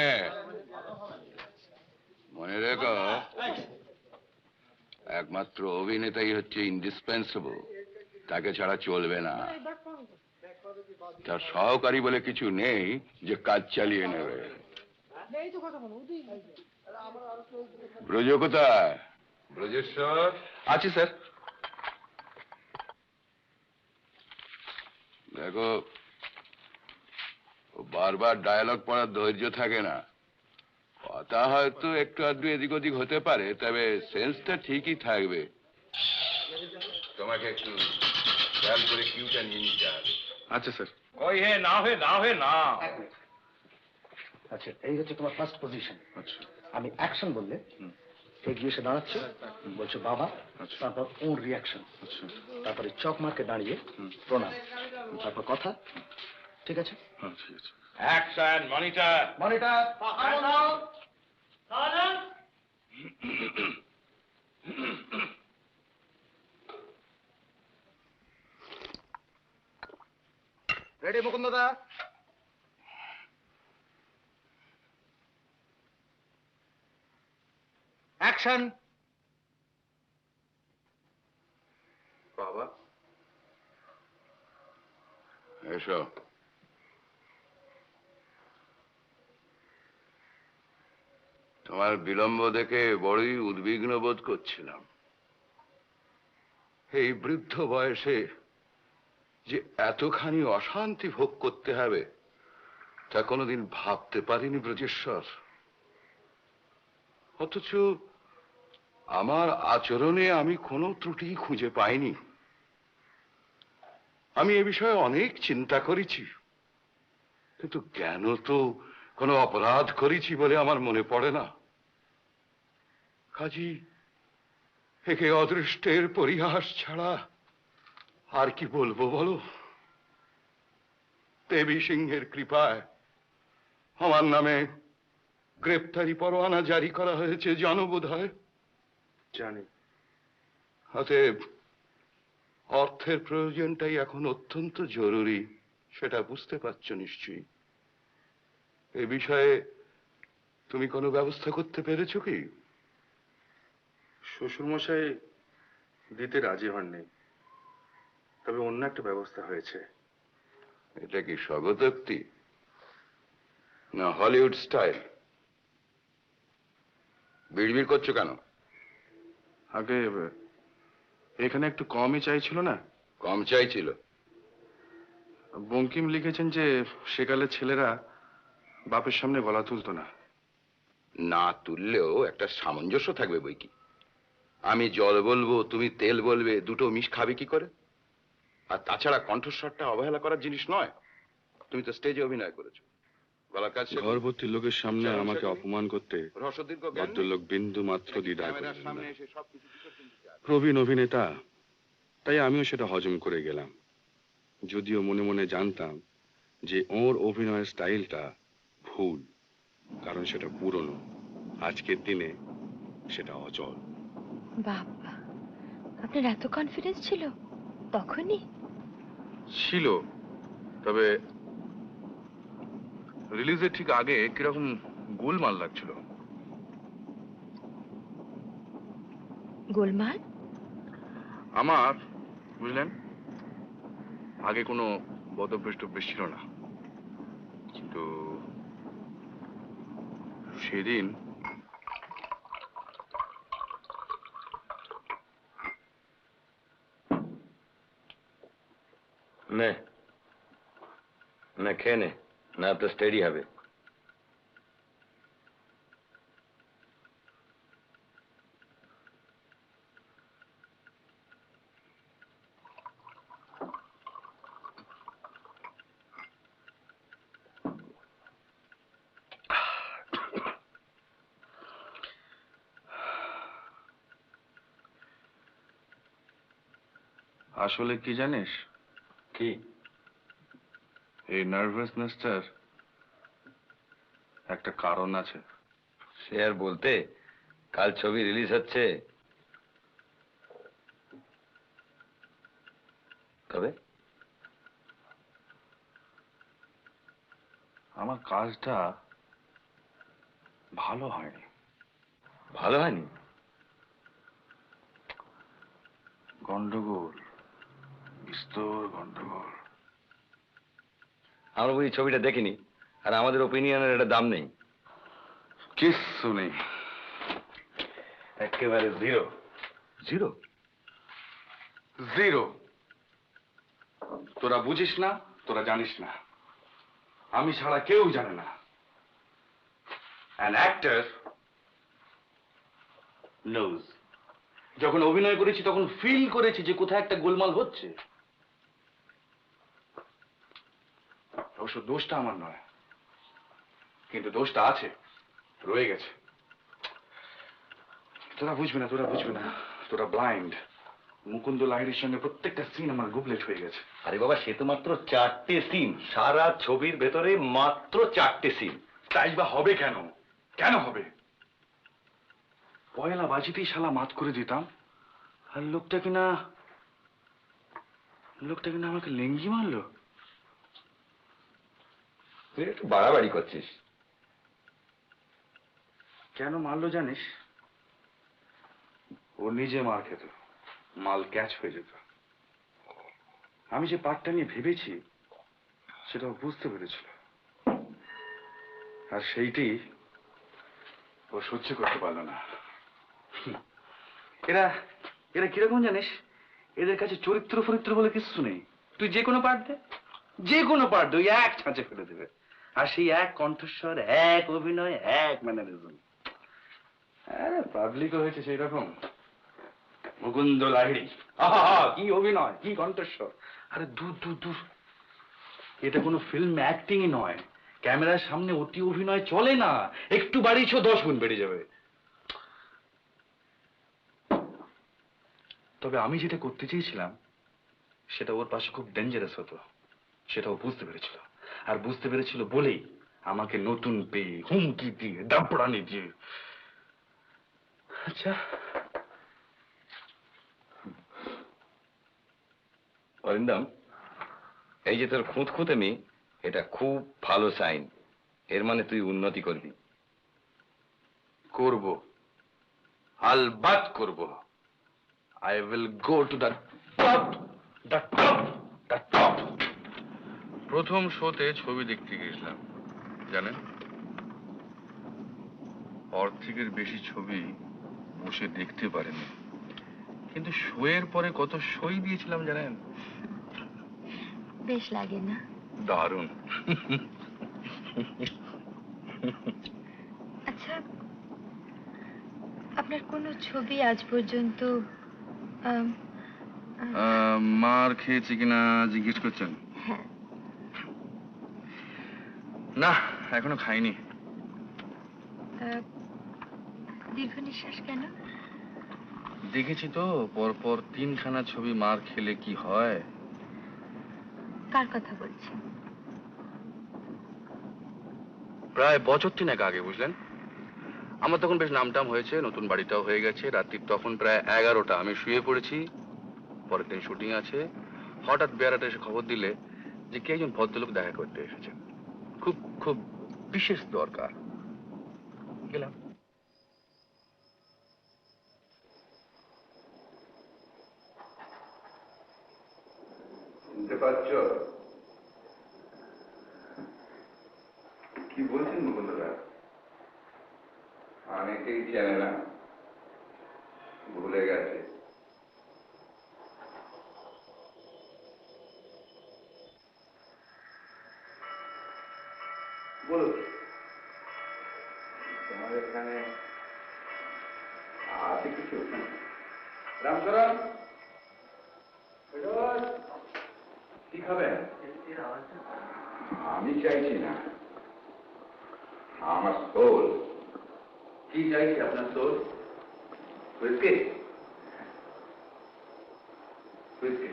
Speaker 1: মনে রেখো, একমাত্র অভিনেতাই হচ্ছে ইন্ডিসপেন্সেবল, তাকে ছাড়া চলবে না। তার সহকারী বলে কিছু নেই যে কাজ চালিয়ে নেবে। ব্রজ কোথায়? ব্রজেশ্বর?
Speaker 2: আছি স্যার।
Speaker 1: দেখো, ও বারবার ডায়ালগ পড়ার ধৈর্য থাকে না। কথা হয়তো একটু আধটু এদিক ওদিক হতে পারে, তবে সেন্সটা ঠিকই থাকবে। তোমাকে একটু
Speaker 2: খেয়াল করে কিউটা নিয়ে নিতে হবে।
Speaker 1: আচ্ছা স্যার।
Speaker 4: কই হে না হে না হে না।
Speaker 9: আচ্ছা এই হচ্ছে তোমার ফার্স্ট পজিশন।
Speaker 1: আচ্ছা
Speaker 9: আমি অ্যাকশন বললে এগিয়ে এসে দাঁড়াচ্ছে, বলছো বাবা,
Speaker 1: আচ্ছা।
Speaker 9: তারপর ওর রিয়াকশন,
Speaker 1: আচ্ছা
Speaker 9: তারপরে চক মার্কে দাঁড়িয়ে প্রণাম, তারপর কথা। ঠিক আছে?
Speaker 1: হ্যাঁ ঠিক আছে।
Speaker 4: Action monitor.
Speaker 9: মনিটর রেডি মুকুন্দদা? অ্যাকশন।
Speaker 2: বাবা এসো। তোমার বিলম্ব দেখে বড়ই উদ্বিগ্ন বোধ করছিলাম। এই বৃদ্ধ বয়সে যে এতখানি অশান্তি ভোগ করতে হবে তা কোনোদিন ভাবতে পারিনি ব্রজেশ্বর। অথচ আমার আচরণে আমি কোনো ত্রুটি খুঁজে পাইনি। আমি এ বিষয়ে অনেক চিন্তা করেছি, কিন্তু জ্ঞান তো কোনো অপরাধ করেছি বলে আমার মনে পড়ে না। কাজী একে অদৃষ্টের পরিহাস ছাড়া আর কি বলবো বলো? দেবী সিংহের কৃপায় আমার নামে গ্রেপ্তারি পরোয়ানা জারি করা হয়েছে, জানো বোধ হয়?
Speaker 1: জানি।
Speaker 2: অতএব অর্থের প্রয়োজনটাই এখন অত্যন্ত জরুরি, সেটা বুঝতে পারছো নিশ্চয়ই। এ বিষয়ে তুমি কোনো ব্যবস্থা করতে পেরেছো কি?
Speaker 1: শ্বশুরমশাই দিতে রাজি হননি, তবে অন্য একটা ব্যবস্থা হয়েছে।
Speaker 2: এটা কি স্বগতোক্তি না হলিউড স্টাইল? বিড়বিড় করছো কেন?
Speaker 1: আগে এখানে একটু কমই চাইছিল না?
Speaker 2: কম চাইছিল?
Speaker 1: বঙ্কিম লিখেছেন যে সেকালে ছেলেরা বাপের সামনে গলা তুলতো না।
Speaker 2: না তুললেও একটা সামঞ্জস্য থাকবে বই কি। আমি জল বলবো, তুমি তেল বলবে, দুটো মিশ খাবে কি করে? আর তাছাড়া কণ্ঠস্বরটা অবহেলা করার জিনিস নয়। তুমি তো স্টেজে অভিনয় করেছো, গলার কাজ শেখো।
Speaker 1: ঘর ভর্তি লোকের সামনে আমাকে অপমান করতে
Speaker 2: রসদীর্ঘ জ্ঞান নেই?
Speaker 1: ভদ্রলোক বিন্দু মাত্র দ্বিধা
Speaker 2: ক্যামেরার
Speaker 1: করলেন
Speaker 2: সামনে
Speaker 1: না।
Speaker 2: এসে সবকিছু বিসর্জন দিতে হবে।
Speaker 1: প্রবীণ অভিনেতা, তাই আমিও সেটা হজম করে গেলাম, যদিও মনে মনে জানতাম যে ওর অভিনয়ের স্টাইলটা ভুল, কারণ সেটা পুরনো। আজকের দিনে সেটা অচল।
Speaker 6: বাবা, আপনার এত কনফিডেন্স ছিল তখনই?
Speaker 4: ছিল, তবে রিলিজের ঠিক আগে কিরকম গোলমাল লাগছিল।
Speaker 6: গোলমাল?
Speaker 4: আমার, বুঝলেন, আগে কোনো বদভ্যাস টভ্যাস ছিল না, কিন্তু সেদিন
Speaker 12: নে না খেয়ে নে, না তো স্টেডি হবে।
Speaker 1: আসলে কি জানিস?
Speaker 12: কি?
Speaker 1: এই নার্ভাসনেসটার একটা কারণ আছে।
Speaker 12: সে আর বলতে, কাল ছবি রিলিজ হচ্ছে। কবে?
Speaker 1: আমার কাজটা ভালো হয়নি।
Speaker 12: ভালো হয়নি?
Speaker 1: গন্ডগোল, বিস্তর গন্ডগোল।
Speaker 12: আমরা বুঝি ছবিটা দেখিনি, আর আমাদের ওপিনিয়নের একটা দাম নেই।
Speaker 1: কিচ্ছু নেই,
Speaker 12: একেবারে জিরো।
Speaker 1: Zero zero. তোরা বুঝিস না, তোরা জানিস না, আমি ছাড়া কেউ জানে না। An actor knows. যখন অভিনয় করেছি তখন ফিল করেছি যে কোথায় একটা গোলমাল হচ্ছে।
Speaker 4: অবশ্য দোষটা আমার নয়, কিন্তু দোষটা আছে, রয়ে গেছে। তোরা বুঝবে না, তোরা ব্লাইন্ড। মুকুন্দ লাহিড়ির সঙ্গে প্রত্যেকটা সিন আমার গুবলেট হয়ে গেছে।
Speaker 12: আরে বাবা, সে তো মাত্র 4টে সিন, সারা ছবির ভেতরে মাত্র 4টে সিন।
Speaker 4: তাই বা হবে কেন? কেন হবে? পয়লা বাজিতেই শালা মাত করে দিতাম, আর লোকটা কিনা আমাকে লেঙ্গি মারলো।
Speaker 12: তুই একটু বাড়াবাড়ি করছিস।
Speaker 4: কেন মারলো জানিস? ও নিজে মার খেত, মাল ক্যাচ হয়ে যেত। আমি যে পার্টটা নিয়ে ভেবেছি সেটা ও বুঝতে পেরেছিল, আর সেইটি ও সহ্য করতে পারলো না। এরা এরা কিরকম জানিস? এদের কাছে চরিত্র ফরিত্র বলে কিছু নেই। তুই যে কোনো পার্ট দে, ওই এক ছাঁচে ফেলে দেবে। আর সেই এক কণ্ঠস্বর, এক অভিনয়, এক ম্যানারিজম। আরে পাবলিকও হয়েছে সেই রকম। মুকুন্দ লাহিড়ী, আহা কি অভিনয়, কি কণ্ঠস্বর! আরে দূর দূর দূর, এটা কোনো ফিল্ম অ্যাক্টিংই নয়। ক্যামেরার সামনে অতি অভিনয় চলে না, একটু বাড়িয়েছ 10 গুণ বেড়ে যাবে। তবে আমি যেটা করতে চেয়েছিলাম সেটা ওর পাশে খুব ডেঞ্জারাস হতো, সেটা ও বুঝতে পেরেছিল। আর বুঝতে পেরেছিল বলেই আমাকে নতুন পেয়ে হুমকি দিয়ে দাপড়ানি দিয়ে। আচ্ছা,
Speaker 12: অরিন্দম, এই যে তোর খুঁতখুঁতেমি, এটা খুব ভালো সাইন। এর মানে তুই উন্নতি করবি।
Speaker 4: করব, আলবাত করব। I will go to the top, the top, the top. প্রথম শোতে ছবি দেখতে গেছিলাম, জানেন? অর্ধেকের বেশি ছবি বসে দেখতে পারেনি, কিন্তু শোয়ের পরে কত সই দিয়েছিলাম জানেন?
Speaker 6: বেশ লাগে না?
Speaker 4: দারুণ।
Speaker 6: আচ্ছা, আপনার কোনো ছবি আজ পর্যন্ত
Speaker 4: মার খেয়েছি কিনা জিজ্ঞেস করছেন?
Speaker 6: হ্যাঁ।
Speaker 4: না, এখনো খাইনি।
Speaker 6: দীর্ঘ নিঃশ্বাস কেন?
Speaker 4: দেখেছি তো পরপর 3খানা ছবি মার খেলে কি হয়।
Speaker 6: কার কথা বলছেন?
Speaker 4: প্রায় বছর 3 আগে, বুঝলেন? আমার তখন বেশ নামটাম হয়েছে, নতুন বাড়িটাও হয়ে গেছে। রাত্রির তখন প্রায় 11টা, আমি শুয়ে পড়েছি। পরের দিন শুটিং আছে। হঠাৎ বেয়ারাটা এসে খবর দিলে যে কে একজন ভদ্রলোক দেখা করতে এসেছেন, খুব খুব বিশেষ দরকার। গেলাম।
Speaker 12: শুনতে পাচ্ছ কি বলছেন মুকুন্দরা? অনেকেই চেনে না, ভুলে গেছে। বলো, তোমার এখানে আছে কিছু? রামচরণ, কি খাবেন? আমি চাইছি না, আমার সোল। কি চাইছে আপনার সোল? হুইস্কি? হুইস্কি।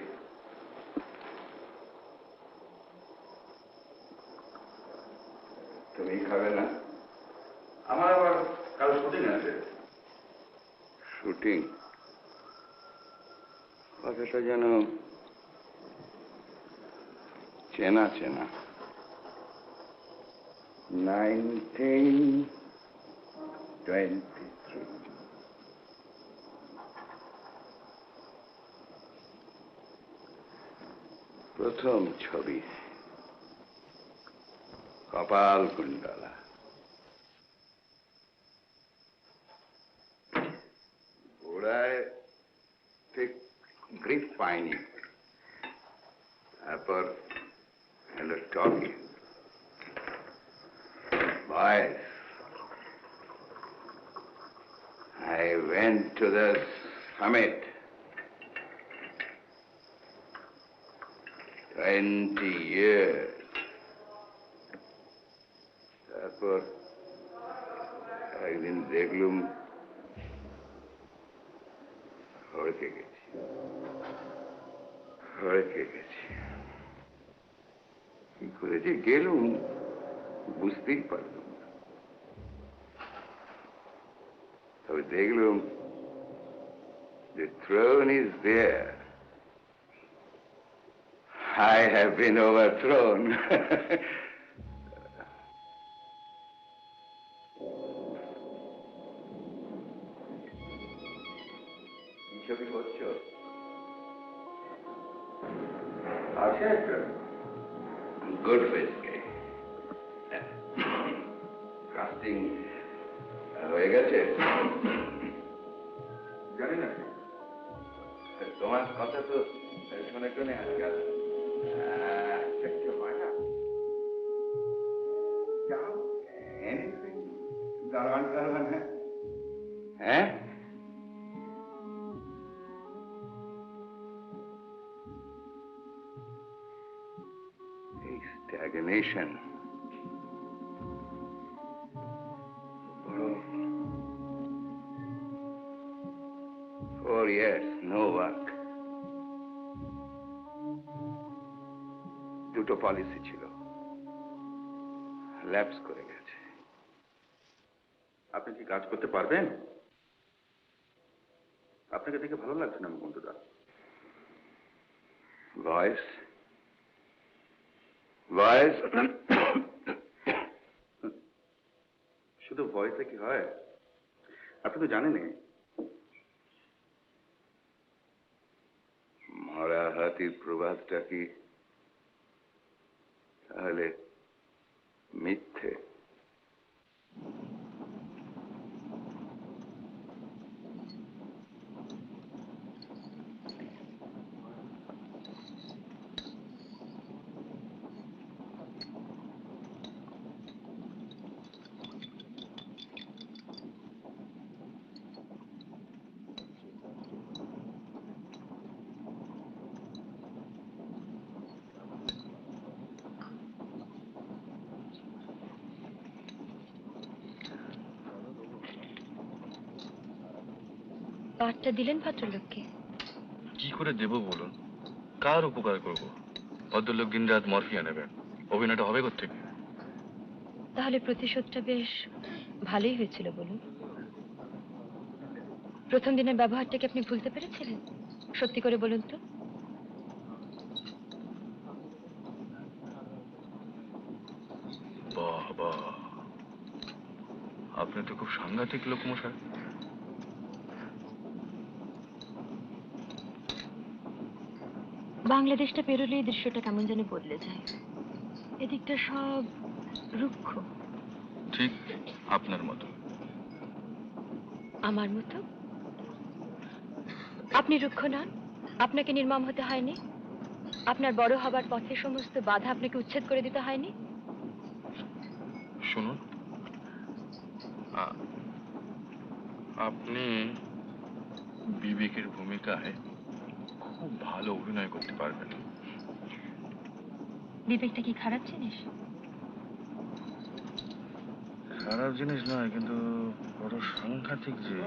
Speaker 12: তুমি খাবে না? আমার আবার কাল শুটিং আছে। শুটিং? কথাটা যেন চেনা চেনা। 1923। প্রথম ছবি, কপাল কুণ্ডলা। ওরায় ঠিক গ্রিপ পাইনি, তারপর হলো talkie, voice. I went to the summit. 20 years.
Speaker 13: তারপর একদিন দেখলুম হড়কে গেছি, কি করে যে গেলুম বুঝতেই পারলাম না। তবে দেখলুম the throne is there. I have been overthrown. কি ছবি করছো? আছে একটা গুড ফেসকে কাস্টিং হয়ে গেছে। জানি না, তোমার কথা তো শুনে শুনে আজকাল হয় না। যাও, দারোয়ান দারোয়ান, হ্যাঁ stagnation. 4 years, no work. দুটো পলিসি ছিল, ল্যাপস করে গেছে।
Speaker 1: আপনি কি কাজ করতে পারবেন? আপনাকে দেখে ভালো লাগছে না বন্ধুদা।
Speaker 13: ভয়েস ভয়েস
Speaker 1: শুধু ভয়েসে কি হয়? আপনি তো জানেনই।
Speaker 13: মরা হাতির প্রবাদটা কি তাহলে মিথ্যে?
Speaker 6: কার্ডটা দিলেন ভদ্রলোককে?
Speaker 4: কি করে দেব বলুন? কার উপকার করব? ভদ্রলোক দিন রাত মরফিয়া নেবেন, অভিনয়টা হবে কোত্থেকে?
Speaker 6: তাহলে প্রতিশোধটা বেশ ভালোই হয়েছিল বলুন। প্রথম দিনের ব্যবহারটাকে আপনি ভুলতে পেরেছিলেন? সত্যি করে বলুন তো।
Speaker 4: বাহ বাহ, আপনি তো খুব সাংঘাতিক লোক মশাই।
Speaker 6: বাংলাদেশটা পেরোলেই দৃশ্যটা কেমন যেন বদলে যায়। এদিকটা সব রুক্ষ।
Speaker 4: ঠিক আপনার মতো।
Speaker 6: আমার মতো? আপনি রুক্ষ নন, আপনাকে নির্মম হতে হয়নি, আপনার বড় হবার পথে সমস্ত বাধা আপনাকে উচ্ছেদ করে দিতে হয়নি।
Speaker 4: শুনুন, আপনি বিবেকের ভূমিকায় খুব ভালো অভিনয় করতে পারবেন।
Speaker 6: বিবেকটা কি খারাপ জিনিস?
Speaker 4: খারাপ জিনিস নয়, কিন্তু বড় সাংঘাতিক যে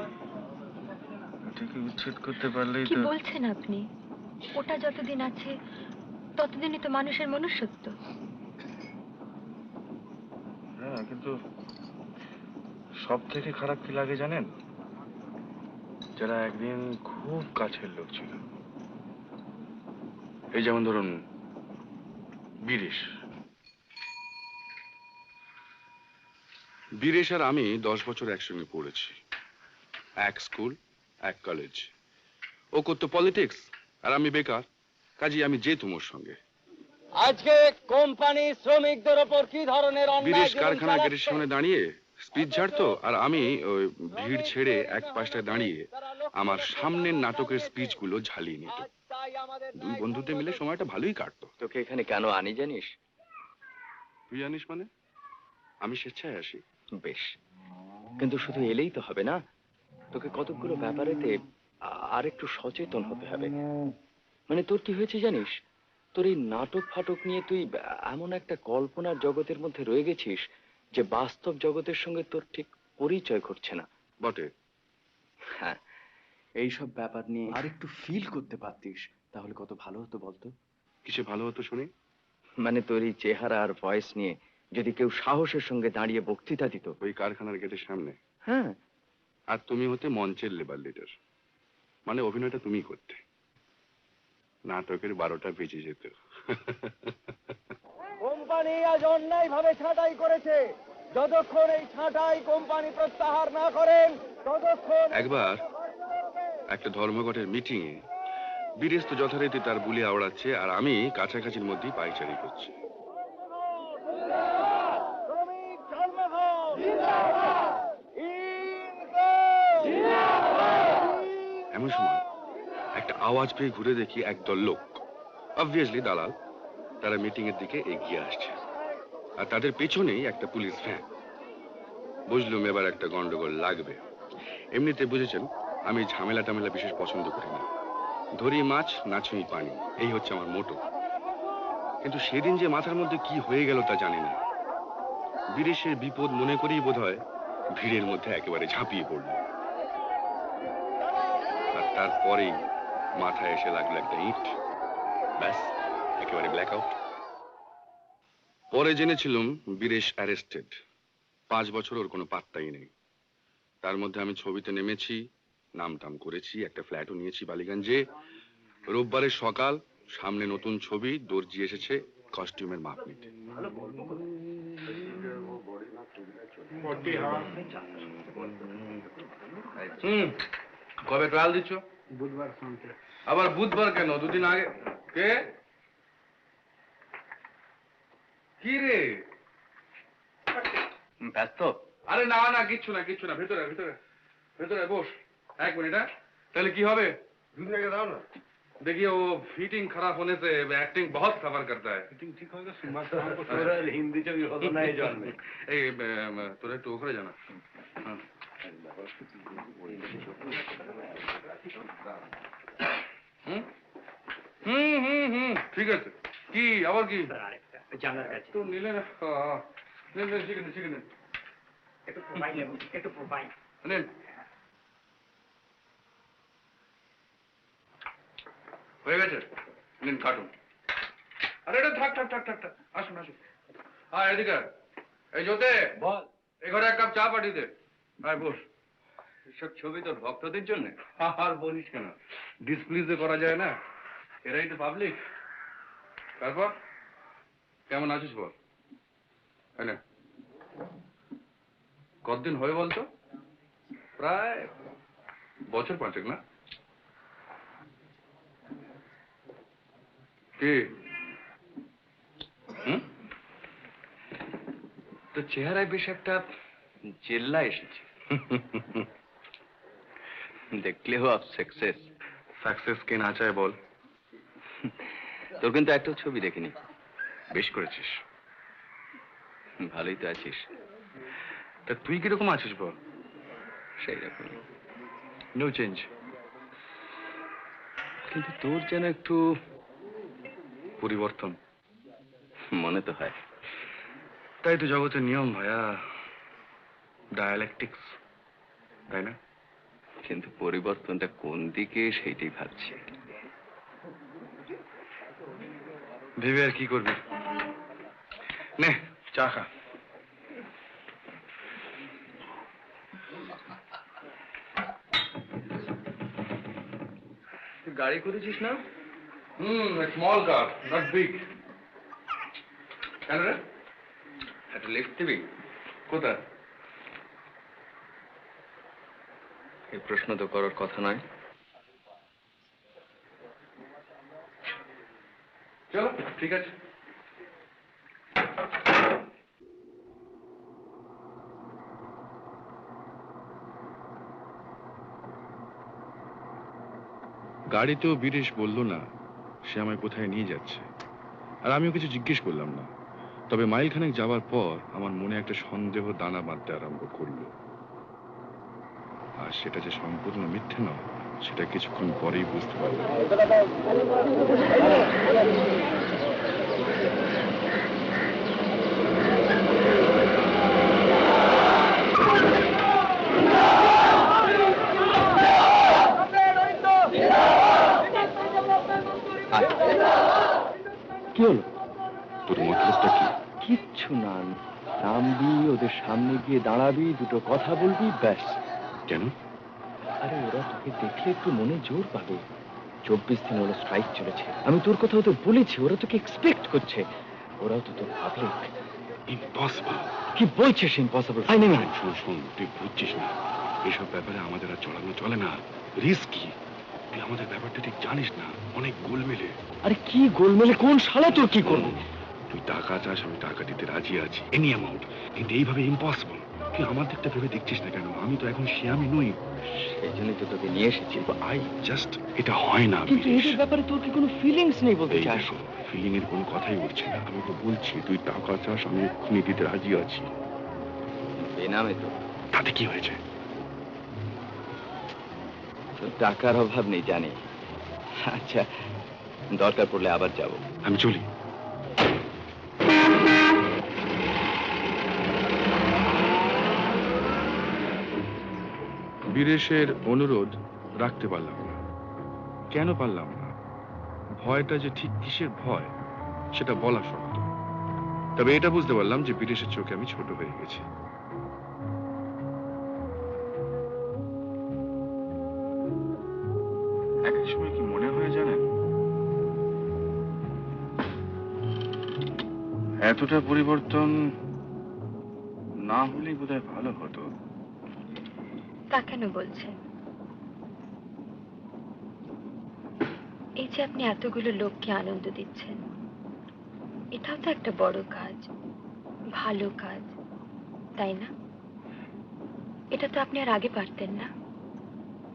Speaker 4: এটাকে উচ্ছেদ করতে পারলেই
Speaker 6: কি
Speaker 4: তো।
Speaker 6: বলছেন আপনি? ওটা যতদিন আছে ততদিনই তো মানুষের মনুষ্যত্ব।
Speaker 4: হ্যাঁ, কিন্তু সব থেকে খারাপ কি লাগে জানেন? যারা একদিন খুব কাছের লোক ছিল, এই যেমন ধরুন বীরেশ।
Speaker 1: বীরেশ আর আমি 10 বছর একসঙ্গে পড়েছি, এক স্কুল এক কলেজ। ও করতো পলিটিক্স আর আমি বেকার, কাজেই আমি যেতুম ওর সঙ্গে।
Speaker 11: আজকে কোম্পানি শ্রমিকদের ওপর কি ধরনের
Speaker 1: বীরেশ কারখানা গেটের সামনে দাঁড়িয়ে স্পিচ ঝাড়তো, আর আমি ওই ভিড় ছেড়ে এক পাশটায় দাঁড়িয়ে আমার সামনের নাটকের স্পিচগুলো ঝালিয়ে নিত। দুই বন্ধুতে মিলে সময়টা ভালোই কাটতো।
Speaker 12: তোকে এখানে কেন আনি জানিস?
Speaker 1: তুই জানিস মানে? আমি স্বেচ্ছায় আসি।
Speaker 12: বেশ, কিন্তু শুধু এলেই তো হবে না, তোকে কতগুলো ব্যাপারেতে আর একটু সচেতন হতে হবে। মানে তোর কি হয়েছে জানিস, তোর এই নাটক ফাটক নিয়ে তুই এমন একটা কল্পনার জগতের মধ্যে রয়ে গেছিস যে বাস্তব জগতের সঙ্গে তোর ঠিক পরিচয় ঘটছে না।
Speaker 1: বটে।
Speaker 12: হ্যাঁ, এইসব ব্যাপার নিয়ে আর একটু ফিল করতে পারতিস তাহলে কত ভালো হতো বলতো।
Speaker 1: কিসে ভালো হতো শুনি?
Speaker 12: মানে তোর এই চেহারা আর ভয়েস নিয়ে যদি কেউ সাহসের সঙ্গে দাঁড়িয়ে বক্তৃতা দিত।
Speaker 1: ওই কারখানার গেটের সামনে?
Speaker 12: হ্যাঁ।
Speaker 1: আর তুমি হতে মঞ্চের লেবার লিডার, মানে অভিনয়টা তুমি করতে, নাটকের 12টা বেজে যেত।
Speaker 14: কোম্পানি আজ অন্যায় ভাবে ছাঁটাই করেছে, যতক্ষণ এই ছাঁটাই কোম্পানি প্রত্যাহার না করেন ততক্ষণ।
Speaker 1: একবার একটা ধর্মঘটের মিটিং এ বীরেশ তো যথারীতি তার বুলি আওড়াচ্ছে, আর আমি কাছাকাছির মধ্যেই পায়চারি করছি। এমন সময় একটা আওয়াজ পেয়ে ঘুরে দেখি একদল লোক, অবভিয়াসলি দালাল, তারা মিটিং এর দিকে এগিয়ে আসছে, আর তাদের পেছনেই একটা পুলিশ ভ্যান। বুঝলুম এবার একটা গন্ডগোল লাগবে। এমনিতে বুঝেছেন আমি ঝামেলা টামেলা বিশেষ পছন্দ করি না, ধরি মাছ না ছুঁই পানি, এই হচ্ছে আমার মোটো। কিন্তু সেদিন যে মাথার মধ্যে কি হয়ে গেল তা জানি না। বীরেশের বিপদ মনে করেই বোধহয় ভিড়ের মধ্যে একেবারে ঝাঁপিয়ে পড়ল, আর তারপরেই মাথায় এসে লাগলো একটা ইট। ব্যাস, একেবারে ব্ল্যাক আউট। পরে জেনেছিলাম বীরেশ অ্যারেস্টেড, 5 বছর ওর কোনো পাত্তাই নেই। তার মধ্যে আমি ছবিতে নেমেছি, নাম টাম করেছি, একটা ফ্ল্যাটও নিয়েছি বালিগঞ্জে। রোববারের সকাল, সামনে নতুন ছবি, দর্জি এসেছে কস্টিউমের মাপ নিতে।
Speaker 2: কবে ট্রায়াল দিচ্ছ?
Speaker 14: বুধবার সন্ধ্যে।
Speaker 2: আবার বুধবার কেন? দুদিন আগে। কে? কি রে?
Speaker 12: ব্যস্ত?
Speaker 2: আরে না না, কিচ্ছু না কিচ্ছু না, ভেতরে ভেতরে ভেতরে বস। 1 মিনিট। হ্যাঁ, তাহলে কি হবে?
Speaker 14: দুদিন দাও না।
Speaker 2: देखिए वो फिटिंग खराब होने से एक्टिंग बहुत सफर करता है।
Speaker 14: फिटिंग ठीक होगा, सुमार हमको थोड़ा हिंदी चल होता नहीं जान में।
Speaker 2: ए তোরা একটু ওখানে জানা। ঠিক আছে। কি আবার কি
Speaker 14: জানার কাছে
Speaker 2: তো নিলে না? শিখে নেন
Speaker 14: একটু প্রোফাইল নেব, একটু প্রোফাইল
Speaker 2: নেন। হয়ে গেছে, নিন কাটুন। আরে এটা থাক থাক থাক থাক থাক, আসুন আসুন। হ্যাঁ এদিকে এই জোতে
Speaker 14: বল।
Speaker 2: এই ঘরে 1 কাপ চা পাঠিয়ে দে। হ্যাঁ বস।
Speaker 14: সব ছবি তোর ভক্তদের জন্য।
Speaker 2: আর বলিস কেন, ডিসপ্লিজে করা যায় না, এরাই তো পাবলিক। তারপর কেমন আছিস বল? হ্যাঁ, কতদিন হয়ে বলতো? প্রায় বছর 5 না? কি
Speaker 12: তো চেহারায় বেশ একটা জেল্লা এসেছে। দেখলেও আপ সাকসেস।
Speaker 1: সাকসেস কে না চায় বল?
Speaker 12: তোর কিন্তু একটাও ছবি দেখিনি।
Speaker 1: বেশ করেছিস।
Speaker 12: ভালোই তো আছিস।
Speaker 1: তা তুই কিরকম আছিস বল?
Speaker 12: সেই রকম।
Speaker 1: No change.
Speaker 12: কিন্তু তোর যেন একটু
Speaker 1: পরিবর্তন
Speaker 12: মনে তো হয়।
Speaker 1: তাই তো জগতের নিয়ম ভাইয়া, ডায়ালেকটিক্স, তাই না?
Speaker 12: কিন্তু পরিবর্তনটা কোন দিকে সেইটাই ভাবছি।
Speaker 1: ভেবে আর কি করবি? নে চা খা।
Speaker 12: তুই গাড়ি করেছিস না?
Speaker 2: Small car, not big. কেন রে?
Speaker 12: একটা লিফট দিবি?
Speaker 2: কোথায়?
Speaker 12: এই প্রশ্ন তো করার কথা নয়।
Speaker 2: চলো ঠিক আছে।
Speaker 1: গাড়িতেও বীরেশ বলল না সে আমায় কোথায় নিয়ে যাচ্ছে, আর আমিও কিছু জিজ্ঞেস করলাম না। তবে মাইলখানেক যাওয়ার পর আমার মনে একটা সন্দেহ দানা বাঁধতে আরম্ভ করলো, আর সেটা যে সম্পূর্ণ মিথ্যে নয় সেটা কিছুক্ষণ পরেই বুঝতে পারলাম।
Speaker 12: হলো?
Speaker 1: তোর মতলবটা কি?
Speaker 12: কিচ্ছু না, নামবি, ওদের সামনে গিয়ে দাঁড়াবি, দুটো কথা বলবি, ব্যাস।
Speaker 1: কেন?
Speaker 12: আরে ওরা তোকে দেখলে একটু মনে জোর পাবে। 24 দিন হলো স্ট্রাইক চলেছে, আমি তোর কথা ওদের বলেছি, ওরা তোকে এক্সপেক্ট করছে, ওরাও তো তোর পাবলিক।
Speaker 1: ইম্পসিবল।
Speaker 12: কি বলছিস ইম্পসিবল? আই নেই মানে
Speaker 1: শোন, তুই বুঝছিস না, এসব ব্যাপারে আমাদের আর চড়ানো চলে না, রিস্কি। তুই আমাদের ব্যাপারটা ঠিক জানিস না, অনেক গোলমেলে।
Speaker 12: আরে কি গোলমেলে? কোন শালা তোর কি করবো?
Speaker 1: তুই টাকা চাস, আমি টাকা দিতে রাজি আছি, এনি অ্যামাউন্ট, কিন্তু এইভাবে ইম্পসিবল। তুই আমার দিকটা ভেবে দেখছিস না কেন? আমি তো এখন সে আমি নই।
Speaker 12: সেই জন্যই তো তোকে নিয়ে এসেছি।
Speaker 1: আই জাস্ট, এটা হয় না।
Speaker 12: কিন্তু এদের ব্যাপারে তোর কি কোনো ফিলিংস নেই বলতে চাস?
Speaker 1: ফিলিং এর কোনো কথাই উঠছে না। আমি তো বলছি তুই টাকা চাস, আমি এক্ষুনি দিতে রাজি আছি।
Speaker 12: বেনামে তো।
Speaker 1: তাতে কি হয়েছে?
Speaker 12: তোর টাকার অভাব নেই জানি। আচ্ছা, দরকার পড়লে আবার যাব।
Speaker 1: আমি চলি। বীরেশের অনুরোধ রাখতে পারলাম না। কেন পারলাম না? ভয়টা যে ঠিক কিসের ভয় সেটা বলা শক্ত। তবে এটা বুঝতে পারলাম যে বীরেশের চোখে আমি ছোট হয়ে গেছি। এক এক সময় কি মনে হয় জানেন, এতটা পরিবর্তন না হলেই বোধহয় ভালো হতো।
Speaker 6: তা কেন বলছেন? এই যে আপনি এতগুলো লোককে আনন্দ দিচ্ছেন, এটাও তো একটা বড় কাজ, ভালো কাজ, তাই না? এটা তো আপনি আর আগে পারতেন না,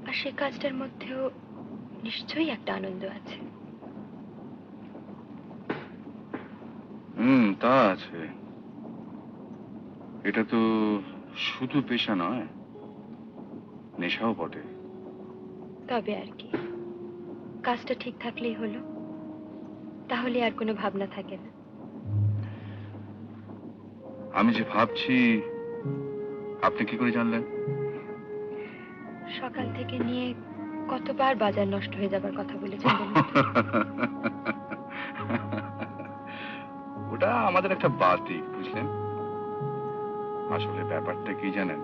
Speaker 6: আর সে কাজটার মধ্যেও নিশ্চয়ই একটা আনন্দ আছে।
Speaker 1: তা আছে। এটা তো শুধু পেশা নয়, নেশাও বটে।
Speaker 6: তবে আর কি, কাজটা ঠিক থাকলেই হলো, তাহলে আর কোনো ভাবনা থাকে না।
Speaker 1: আমি যে ভাবছি, আপনি কি করে জানলেন?
Speaker 6: সকাল থেকে নিয়ে কতবার বাজার নষ্ট হয়ে যাবার কথা বলেছেন বলুন তো?
Speaker 1: ওটা আমাদের একটা বাতিক, বুঝলেন? আসলে ব্যাপারটা কি জানেন,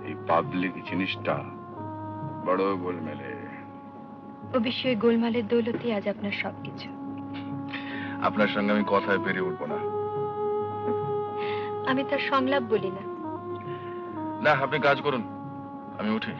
Speaker 1: এই পাবলিক জিনিসটা বড় গোলমেলে।
Speaker 6: ও বিষয়ে গোলমালের দৌলতে আজ আপনার সবকিছু।
Speaker 1: আপনার সঙ্গে আমি কথায় পেরে উঠবো না।
Speaker 6: আমি তার সংলাপ বলি না।
Speaker 1: না, আপনি কাজ করুন, আমি উঠি।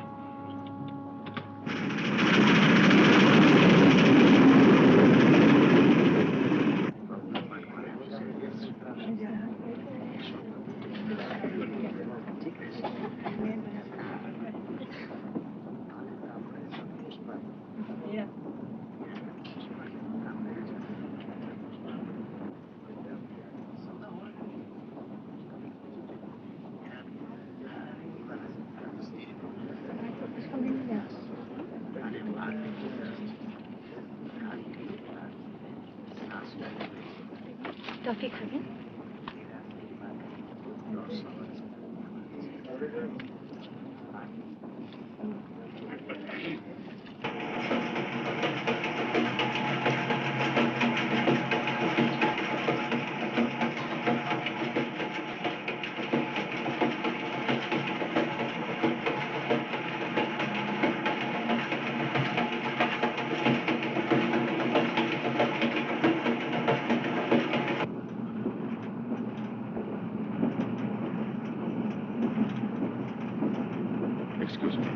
Speaker 6: টফি খাবেন?
Speaker 1: Excuse me.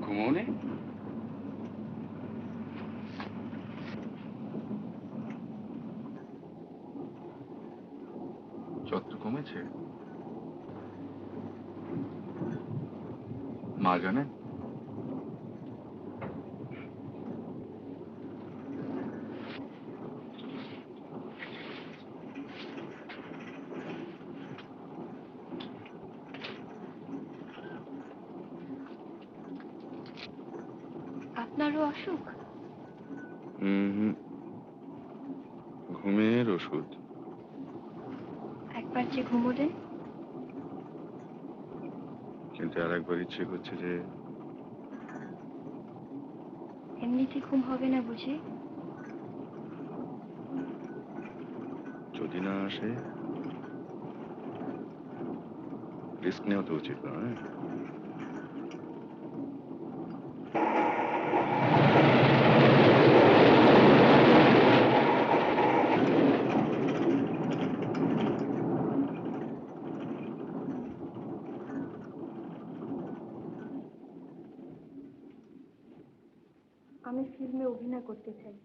Speaker 1: ঘুমোনে? যত্ন কমেছে? মা জানে?
Speaker 6: আপনারও অসুখ?
Speaker 1: ঘুমের ওষুধ।
Speaker 6: একবার যে ঘুমোলেন।
Speaker 1: কিন্তু আর একবার ইচ্ছে করছে যে
Speaker 6: এমনিতে ঘুম হবে না বুঝি?
Speaker 1: যদি না আসে, রিস্ক নেওয়া তো উচিত নয়।
Speaker 6: আমি ফিল্মে অভিনয় করতে চাই।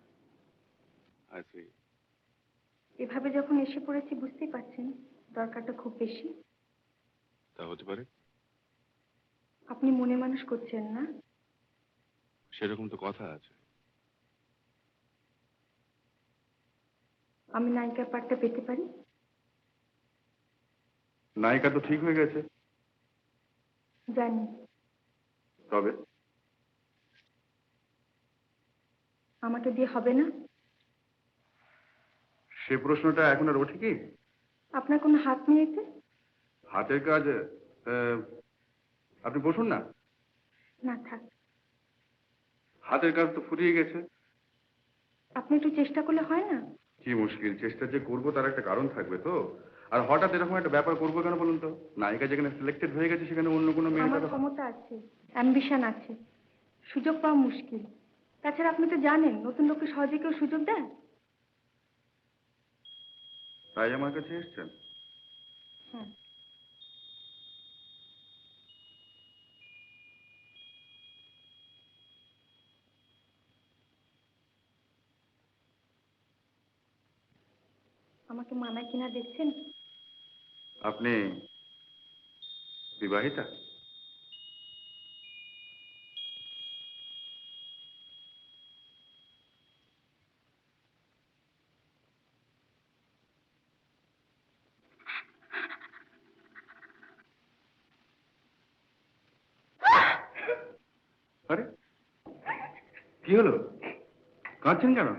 Speaker 1: আছি।
Speaker 6: এভাবে যখন এসে পড়েছি বুঝতেই পারছেন দরকারটা খুব বেশি।
Speaker 1: তা হতে পারে।
Speaker 6: আপনি মনে মানুষ করছেন না?
Speaker 1: সেরকম তো কথা আছে।
Speaker 6: আমি নায়িকার পাঠটা পেতে পারি?
Speaker 1: নায়িকা তো ঠিক হয়ে গেছে।
Speaker 6: জানি।
Speaker 1: তবে
Speaker 6: আমাকে দিয়ে হবে না?
Speaker 1: সে প্রশ্নটা এখন আর ওঠে কি?
Speaker 6: আপনার কোনো হাত নেই এতে?
Speaker 1: হাতের কাজ। আপনি বসুন না।
Speaker 6: না থাক।
Speaker 1: হাতের কাজ তো ফুরিয়ে গেছে।
Speaker 6: আপনি একটু চেষ্টা করলে হয় না?
Speaker 1: কি মুশকিল, চেষ্টা যে করবো তার একটা কারণ থাকবে তো। আর হঠাৎ এরকম একটা ব্যাপার করবো কেন বলুন তো? নায়িকা যেখানে সিলেক্টেড হয়ে গেছে সেখানে অন্য কোনো মেয়ে।
Speaker 6: আমার ক্ষমতা আছে, অ্যাম্বিশন আছে, সুযোগ পাওয়া মুশকিল। তাছাড়া আপনি তো জানেন নতুন লোককে সহজে কেউ সুযোগ দেয়?
Speaker 1: তাই আমার কাছে এসছেন?
Speaker 6: হ্যাঁ। আমাকে মানায় কিনা দেখছেন?
Speaker 1: আপনি বিবাহিতা? আরে কি হলো, কাঁদছেন কেন?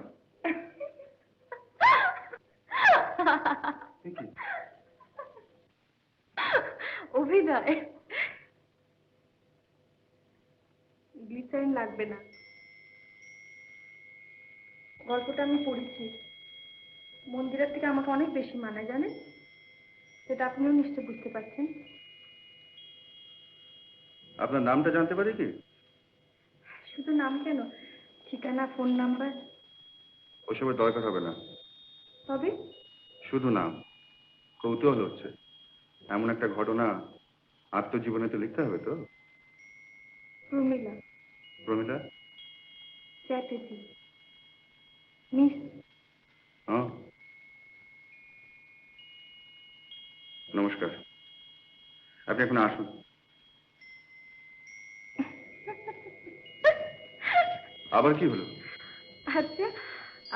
Speaker 6: অভিনয়। গ্লিসারিন লাগবে না। গল্পটা আমি পড়েছি। মন্দিরের থেকে আমাকে অনেক বেশি মানায় জানেন, সেটা আপনিও নিশ্চয় বুঝতে পারছেন।
Speaker 1: আপনার নামটা জানতে পারি কি?
Speaker 6: শুধু নাম কেন, ঠিকানা, ফোন নাম্বার।
Speaker 1: ওসবের দরকার হবে না।
Speaker 6: তবে
Speaker 1: শুধু নাম। কৌতূহল হচ্ছে, এমন একটা ঘটনা আত্মজীবনে তো লিখতে হবে তো।
Speaker 6: প্রমীলা।
Speaker 1: প্রমিলা
Speaker 6: চ্যাটার্জি। মিস।
Speaker 1: হ্যাঁ, নমস্কার। আপনি এখন আসুন। আবার কি হলো?
Speaker 6: আচ্ছা,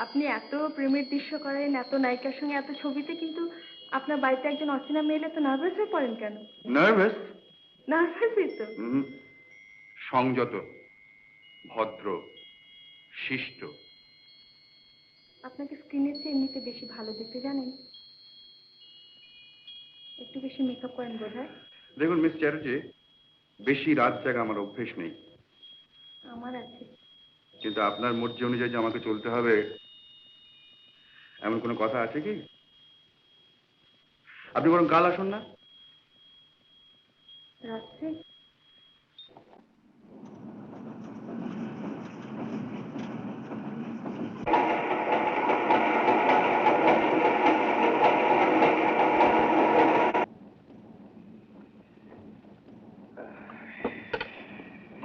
Speaker 6: আপনি এত প্রেমের দৃশ্য করেন, এত নায়িকার সঙ্গে এত ছবিতে, কিন্তু আপনার বাড়িতে একজন অচেনা মেয়ে এলে তো নার্ভাস হয়ে পড়েন কেন?
Speaker 1: নার্ভাস?
Speaker 6: নার্ভাসই তো।
Speaker 1: সংযত, ভদ্র, শিষ্ট।
Speaker 6: আপনাকে স্ক্রিনের চেয়ে এমনিতে বেশি ভালো দেখতে জানেন। একটু বেশি মেকআপ করেন বোধহয়।
Speaker 1: দেখুন মিস চ্যাটার্জি, বেশি রাত জাগা আমার অভ্যেস নেই।
Speaker 6: আমার আছে।
Speaker 1: কিন্তু আপনার মর্জি অনুযায়ী যে আমাকে চলতে হবে এমন কোনো কথা আছে কি? আপনি বরং কাল আসুন না।
Speaker 6: রাত্রে?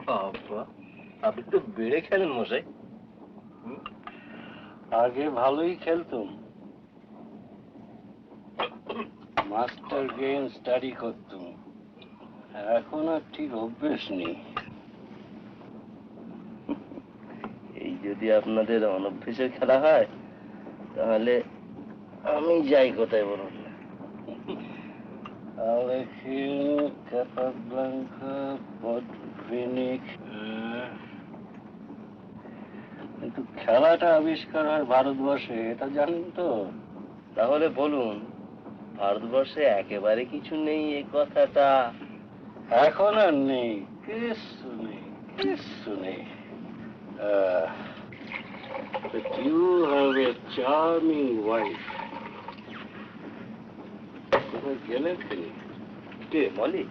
Speaker 9: বাবা, আপনি তো বেড়ে খেলেন মশাই।
Speaker 3: আগে ভালোই খেলতুম, মাস্টার গেম স্টাডি করতুম। এখন আর ঠিক অভ্যেস নেই।
Speaker 9: এই যদি আপনাদের অনভ্যেসের খেলা হয় তাহলে আমি যাই কোথায় বলুন।
Speaker 3: আলেখিন, ক্যাপাব্লাঙ্কা, পডভিনিক, কিন্তু খেলাটা আবিষ্কার হয় ভারতবর্ষে, এটা জানেন তো?
Speaker 9: তাহলে বলুন, ভারতবর্ষে একেবারে কিছু নেই এই কথাটা?
Speaker 3: এখন আর নেই, কিচ্ছু নেই, কিচ্ছু নেই। But you have a charming wife. কোথায় গেলেন তিনি?
Speaker 9: কে, Moli?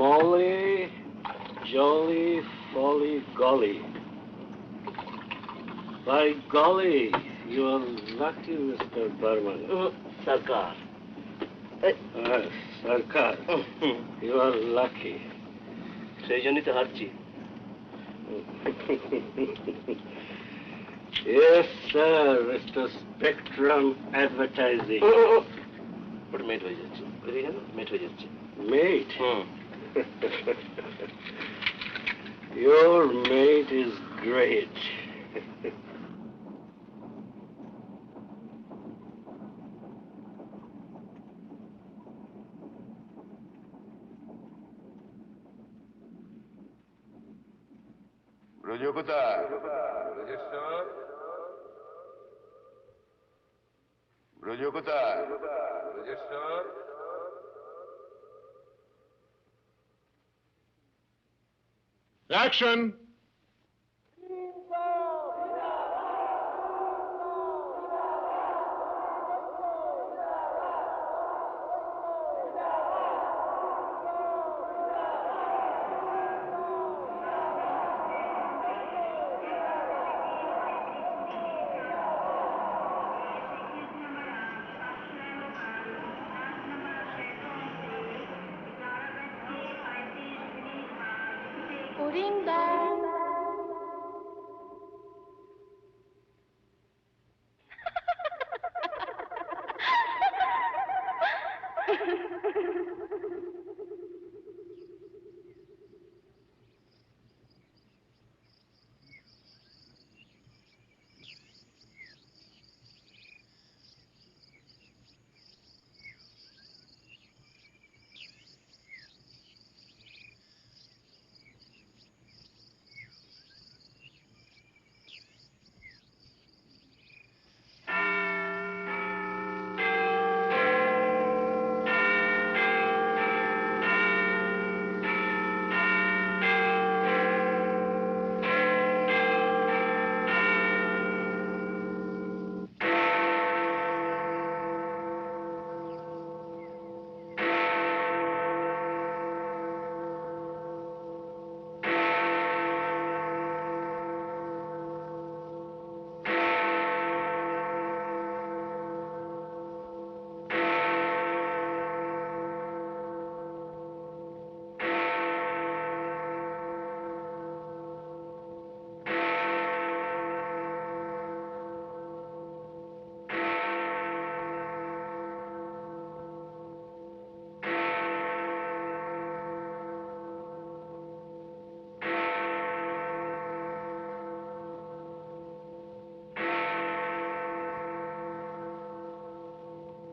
Speaker 3: Molly, jolly, folly, golly. By golly, you are lucky, Mr. Burman.
Speaker 9: Sarkar.
Speaker 3: Sarkar, you are lucky.
Speaker 9: সেই জন্যই তো হারছি।
Speaker 3: Yes, sir, Mr. Spectrum Advertising.
Speaker 9: ওটা মেট হয়ে যাচ্ছে, মেট হয়ে যাচ্ছে।
Speaker 3: Mate? Your mate is great.
Speaker 13: Braj কোথায়? ব্রজেশ্বর, ব্রজ কোথায়? ব্রজেশ্বর।
Speaker 1: অ্যাকশন।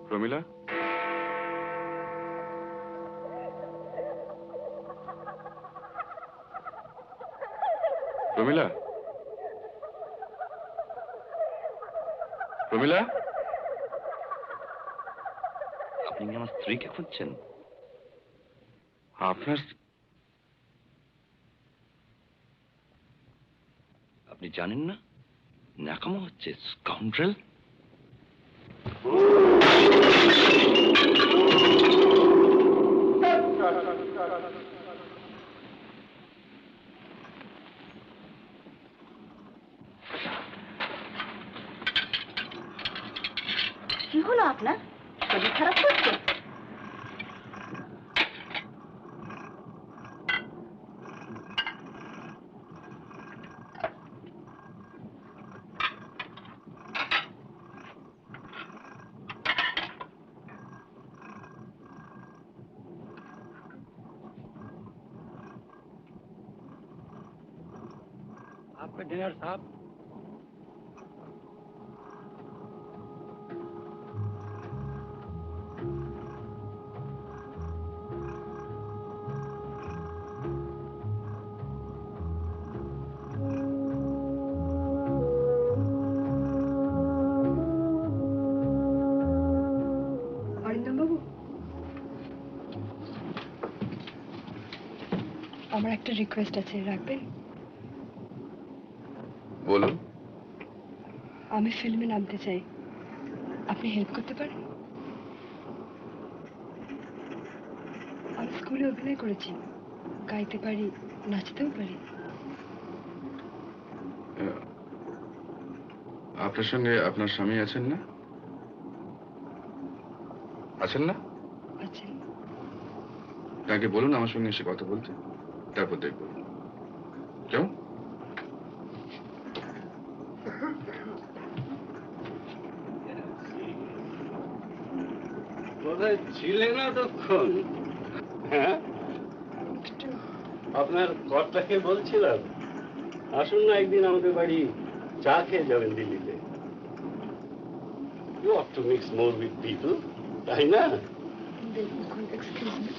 Speaker 1: প্রমিলা, প্রমিলা, প্রমিলা,
Speaker 13: আপনি কি আমার স্ত্রীকে খুঁজছেন?
Speaker 1: আপনার
Speaker 13: আপনি জানেন না ন্যাকামো হচ্ছে, স্কাউন্ড্রেল।
Speaker 8: কি হলো আপনার? শরীর খারাপ করছে?
Speaker 3: आपका डिनर साहब।
Speaker 6: আমার একটা রিকোয়েস্ট আছে, রাখবেন?
Speaker 1: বলুন।
Speaker 6: আমি ফিল্মে নামতে চাই, আপনি হেল্প করতে পারেন? আমি স্কুলে অভিনয় করেছি, গাইতে পারি, নাচতেও পারি।
Speaker 1: আপনার সঙ্গে আপনার স্বামী আছেন না? আছেন না?
Speaker 6: আছেন।
Speaker 1: তাকে বলুন আমার সঙ্গে এসে কথা বলতে, তারপর দেখব কেমন।
Speaker 3: কোথায় ছিলে না তখন? হ্যাঁ, আপনার কর্তাকে বলছিলাম আসুন না একদিন আমাদের বাড়ি চা খেয়ে যাবেন দিল্লিতে। You ought to mix more with people, তাই না?
Speaker 6: Excuse me.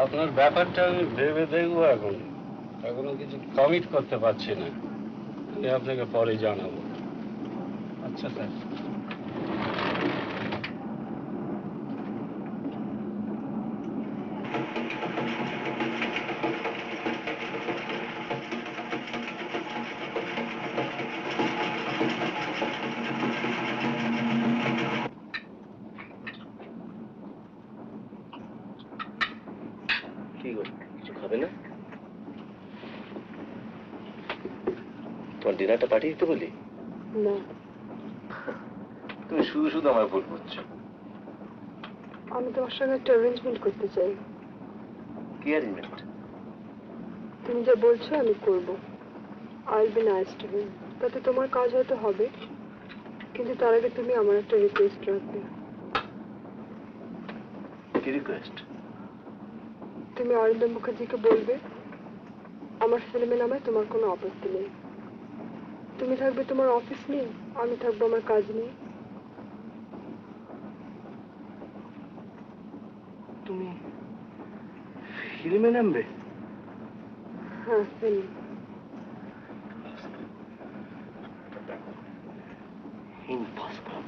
Speaker 3: আপনার ব্যাপারটা আমি ভেবে দেখবো, এখনো কিছু কমিট করতে পারছি না, আমি আপনাকে পরে জানাবো।
Speaker 11: আচ্ছা স্যার।
Speaker 9: কি গো, কিছু খাবে না? তোমার ডিনারটা পাঠিয়ে দিতে বলি?
Speaker 6: না,
Speaker 9: তুমি শুধু শুধু আমার ভুল করছো।
Speaker 6: আমি তোমার সঙ্গে একটা অ্যারেঞ্জমেন্ট করতে চাই।
Speaker 9: কি অ্যারেঞ্জমেন্ট?
Speaker 6: তুমি যা বলছো আমি করব। I will be nice to him, তাতে তোমার কাজ হয়তো হবে, কিন্তু তার আগে তুমি আমার একটা রিকোয়েস্ট রাখবে।
Speaker 9: কি রিকোয়েস্ট?
Speaker 6: তুমি অরিন্দম মুখার্জিকে বলবে আমার ফিল্মে নামায় তোমার কোনো আপত্তি নেই। তুমি থাকবে তোমার অফিস নিয়ে, আমি থাকবো আমার কাজ নিয়ে।
Speaker 9: তুমি ফিল্মে নামবে?
Speaker 6: হ্যাঁ, ফিল্ম।
Speaker 9: ইম্পসিবল।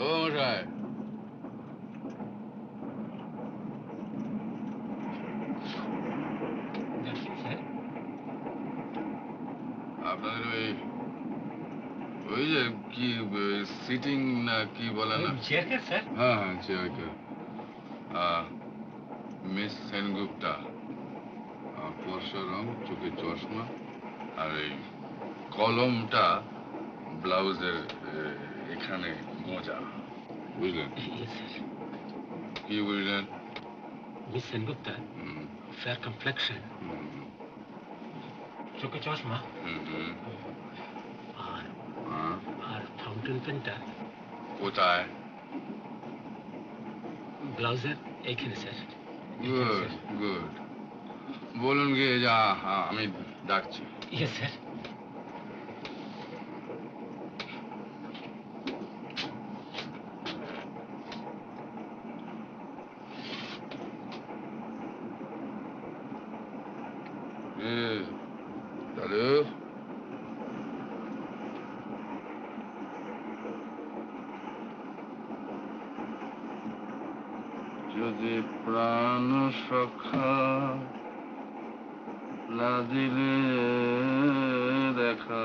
Speaker 1: ও মশাই, আপনাদের ওই যে কি সিটিং না কি বলে না,
Speaker 11: চেয়ার কে স্যার?
Speaker 1: হ্যাঁ হ্যাঁ চেয়ার কে, মিস সেনগুপ্তা, ফর্সা রং, চোখে চশমা, আর এই কলমটা ব্লাউজের এখানে মোজা, বুঝলেন? কি বুঝলেন?
Speaker 11: মিস সেনগুপ্তা, ফেয়ার কমপ্লেকশন, চোখে চশমা, আর ফাউন্টেন পেনটা
Speaker 1: কোথায়?
Speaker 11: ব্লাউজের এইখানে স্যার।
Speaker 1: গুড গুড, বলুন গিয়ে যা, আমি ডাকছি।
Speaker 11: Yes sir.
Speaker 1: দাদু, যদি প্রাণ সখা না দিলে দেখা,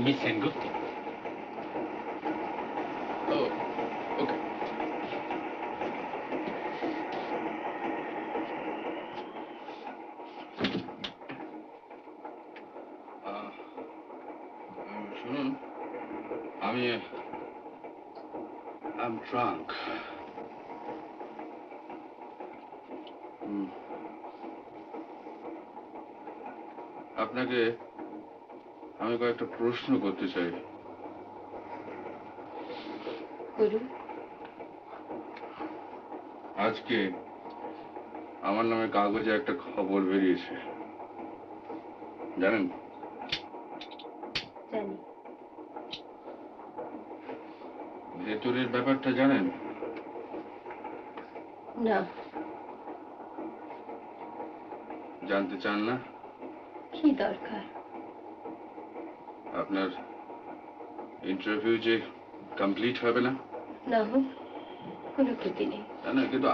Speaker 3: মিস সেনগুপ্ত।
Speaker 2: ও ওকে। শুনুন, আমি I'm drunk. আপনাকে আমি কয়েকটা প্রশ্ন করতে চাই।
Speaker 6: বলুন।
Speaker 2: আজকে আমার নামে কাগজে একটা খবর বেরিয়েছে, জানেন?
Speaker 6: জানি।
Speaker 2: ভেতরের ব্যাপারটা জানেন?
Speaker 6: না।
Speaker 2: জানতে চান না?
Speaker 6: কি দরকার?
Speaker 2: আপনার ইন্টারভিউ যে কমপ্লিট হবে না?
Speaker 6: না হোক, কোনো ক্ষতি নেই।
Speaker 2: না কিন্তু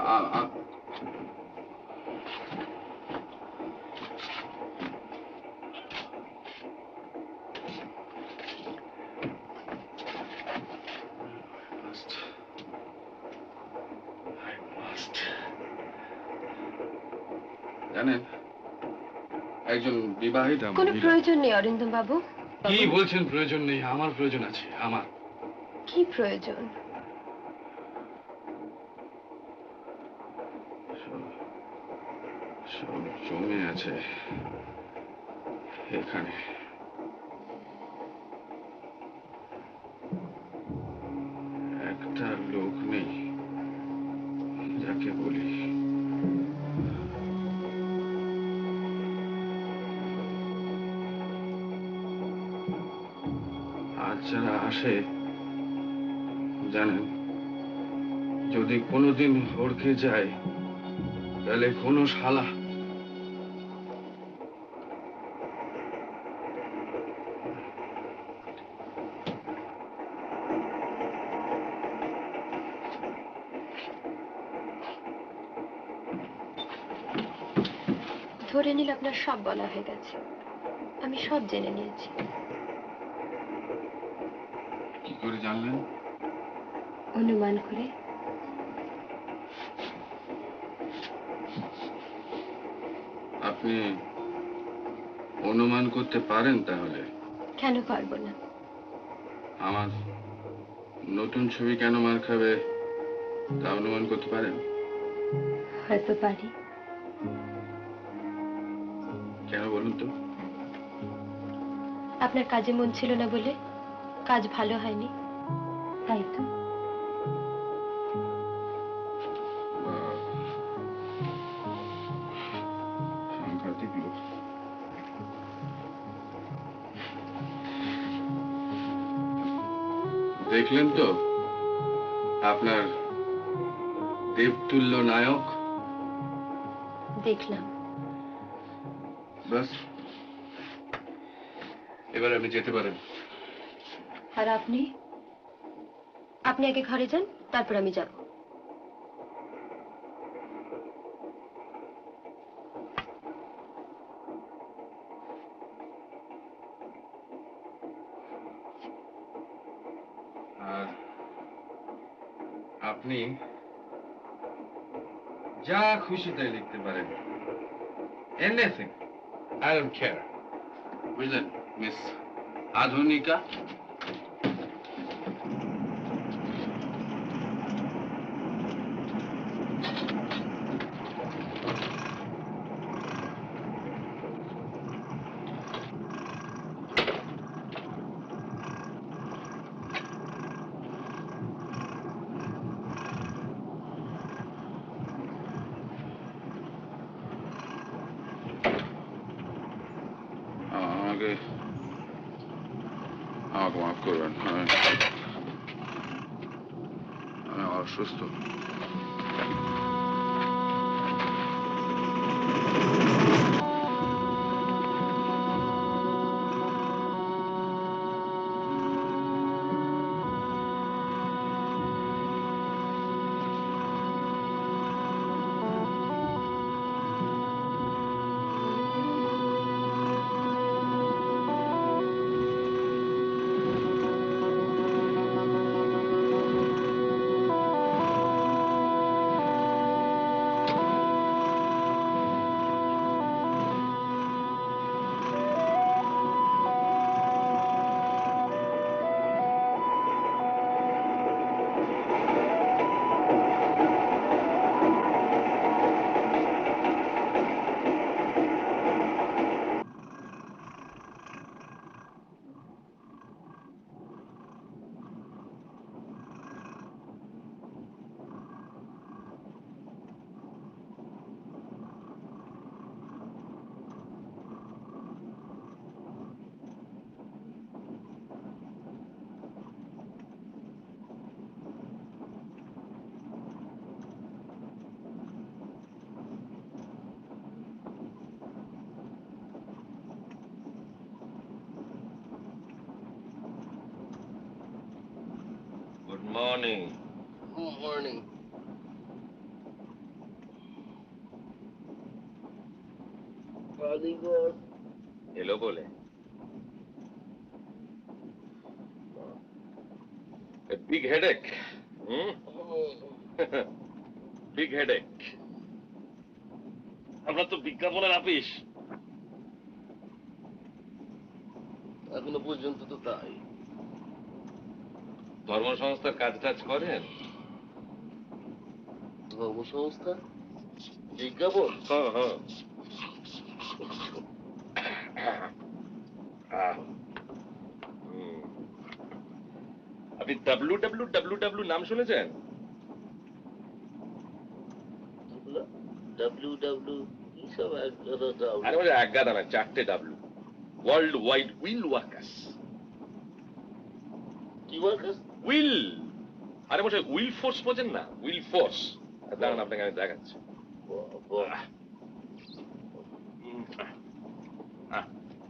Speaker 2: জানেন, একজন বিবাহিতা
Speaker 6: কোনো প্রয়োজন নেই অরিন্দম বাবু।
Speaker 2: কি বলছেন প্রয়োজন নেই? আমার প্রয়োজন আছে। আমার
Speaker 6: কি প্রয়োজন?
Speaker 2: সব জমে আছে এখানে। একটা লোক নেই যাকে বলি। আজ যারা আসে, জানেন, যদি কোনোদিন হড়কে যায় তাহলে কোনো শালা
Speaker 6: ধরে নিলে আপনার সব বলা হয়ে গেছে, আমি সব জেনে নিয়েছি।
Speaker 2: কি করে জানলেন?
Speaker 6: অনুমান করে।
Speaker 2: আপনি অনুমান করতে পারেন তাহলে?
Speaker 6: কেন পারবো না?
Speaker 2: আমার নতুন ছবি কেন মার খাবে তা অনুমান করতে পারেন?
Speaker 6: হয়তো পারি।
Speaker 2: কেন বলুন তো?
Speaker 6: আপনার কাজে মন ছিল না বলে, কাজ ভালো হয়নি, তাই তো।
Speaker 2: সাংঘাতিক লোক। দেখলেন তো আপনার দেবতুল্য নায়ক?
Speaker 6: দেখলাম।
Speaker 2: বাস, এবার আপনি যেতে পারেন।
Speaker 6: আর আপনি? আপনি আগে ঘরে যান, তারপর আমি যাব।
Speaker 2: আর আপনি যা খুশি তাই লিখতে পারেন। Anything, I don't care. বুঝলেন মিস আধুনিকা? আমাকে মাফ করবেন, আমি অসুস্থ।
Speaker 15: Good morning.
Speaker 9: Good morning. Kaligarh
Speaker 15: এলো বলে বিগ হেডেক। Big headache. আমরা তো বিজ্ঞাপনের আপিস।
Speaker 9: এখনো পর্যন্ত তো তাই।
Speaker 15: ধর্মসংস্থার কাজ টাজ করেন?
Speaker 9: ধর্মসংস্থা বিজ্ঞাপন?
Speaker 15: হ্যাঁ হ্যাঁ। আপনি WWW নাম শুনেছেন?
Speaker 9: WW কি সব
Speaker 15: আরে বলে এক গাদা না, 4টে W. World wide will workers.
Speaker 9: কি ওয়ার্কার্স?
Speaker 15: উইল। আরে বসে উইল ফোর্স বোঝেন না? Will force. দাঁড়ান আপনাকে আমি দেখাচ্ছি।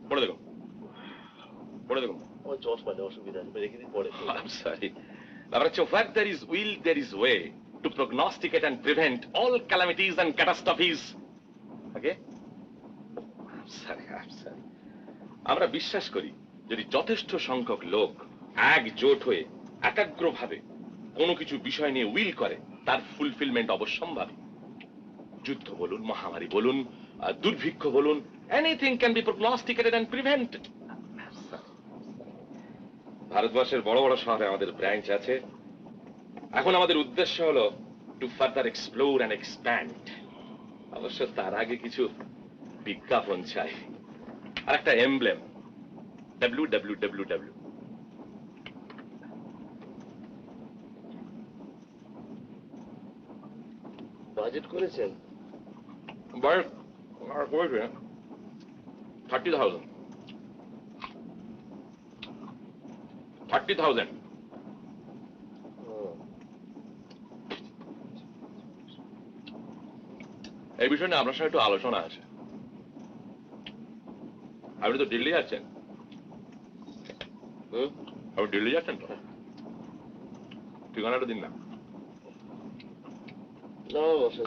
Speaker 15: পড়ে দেখুন, পড়ে দেখুন।
Speaker 9: আমার চশমা নেই, অসুবিধা নেই, রেখে দিন পরে।
Speaker 15: সরি। ব্যাপার হচ্ছে where there is will there is way to prognosticate and prevent all calamities and catastrophes. Okay? sorry. আমরা বিশ্বাস করি যদি যথেষ্ট সংখ্যক লোক একজোট হয়ে একাগ্রভাবে কোনো কিছু বিষয় নিয়ে উইল করে তার ফুলফিলমেন্ট অবশ্যম্ভাবী। যুদ্ধ বলুন, মহামারী বলুন, দুর্ভিক্ষ বলুন, anything can be prognosticated and prevented. ভারতবর্ষের বড় বড় শহরে আমাদের ব্রাঞ্চ আছে। এখন আমাদের উদ্দেশ্য হলো to further explore and expand. অবশ্য তার আগে কিছু বিজ্ঞাপন চাই আর একটা এমব্লেম, WWW।
Speaker 9: বাজেট করেছেন?
Speaker 15: বাট আর করেছে 30,000। 30,000। এই বিষয়ে আপনার সঙ্গে একটু আলোচনা আছে। আপনি তো দিল্লি যাচ্ছেন। আপনি দিল্লি যাচ্ছেন তো? ঠিকানাটা দিন না।
Speaker 9: না বসে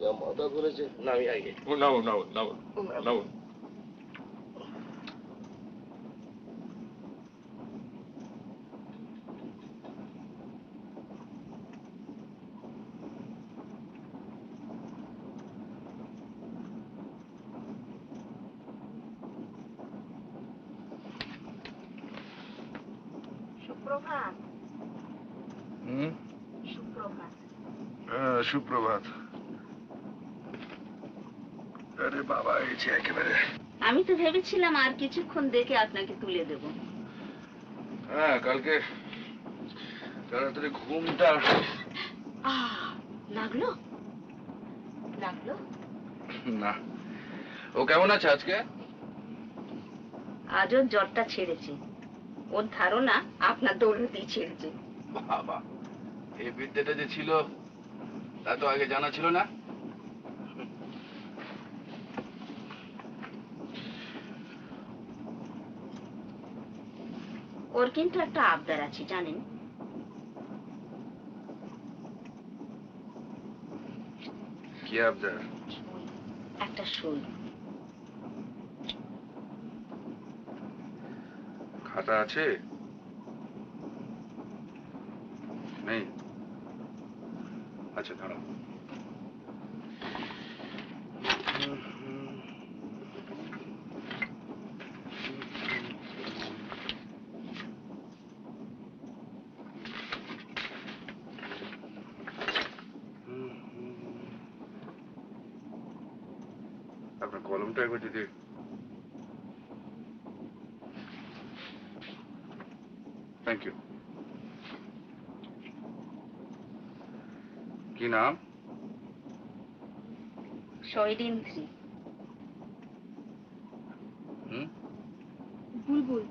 Speaker 9: যা মাথা ধরেছে, নামি আগে।
Speaker 15: নামুন।
Speaker 8: সুপ্রভাত।
Speaker 4: হুম,
Speaker 8: সুপ্রভাত।
Speaker 4: সুপ্রভাত। আরে বাবা, এই যে একেবারে।
Speaker 8: আমি তো ভেবেছিলাম আর কিছুক্ষণ দেখে আপনাকে তুলে দেব।
Speaker 4: হ্যাঁ, কালকে তাড়াতাড়ি ঘুমটা
Speaker 8: লাগলো? লাগলো?
Speaker 4: না। ও কেমন আছে আজকে?
Speaker 8: আজ ওর জ্বরটা ছেড়েছে। ওর ধারণা আপনার দৌড়তেই ছেড়েছে।
Speaker 4: বাবা, এই বিদ্যাটা যে ছিল তা তো আগে জানা ছিল না।
Speaker 8: ওর কিন্তু একটা আবদার আছে জানেন?
Speaker 4: কি আবদার?
Speaker 8: একটা সই।
Speaker 4: খাতা আছে? নেই? আচ্ছা, দাঁড়াও। আপনার কলমটা একবার যদি। Thank you. কি নাম?
Speaker 8: শৈরিন্দ্রি।
Speaker 6: বুলবুল।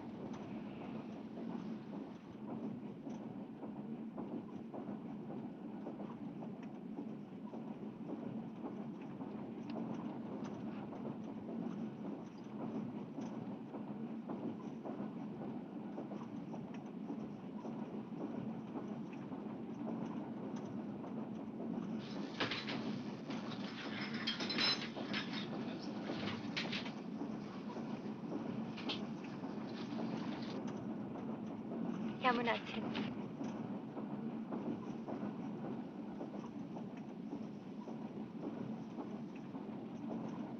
Speaker 6: কেমন আছেন?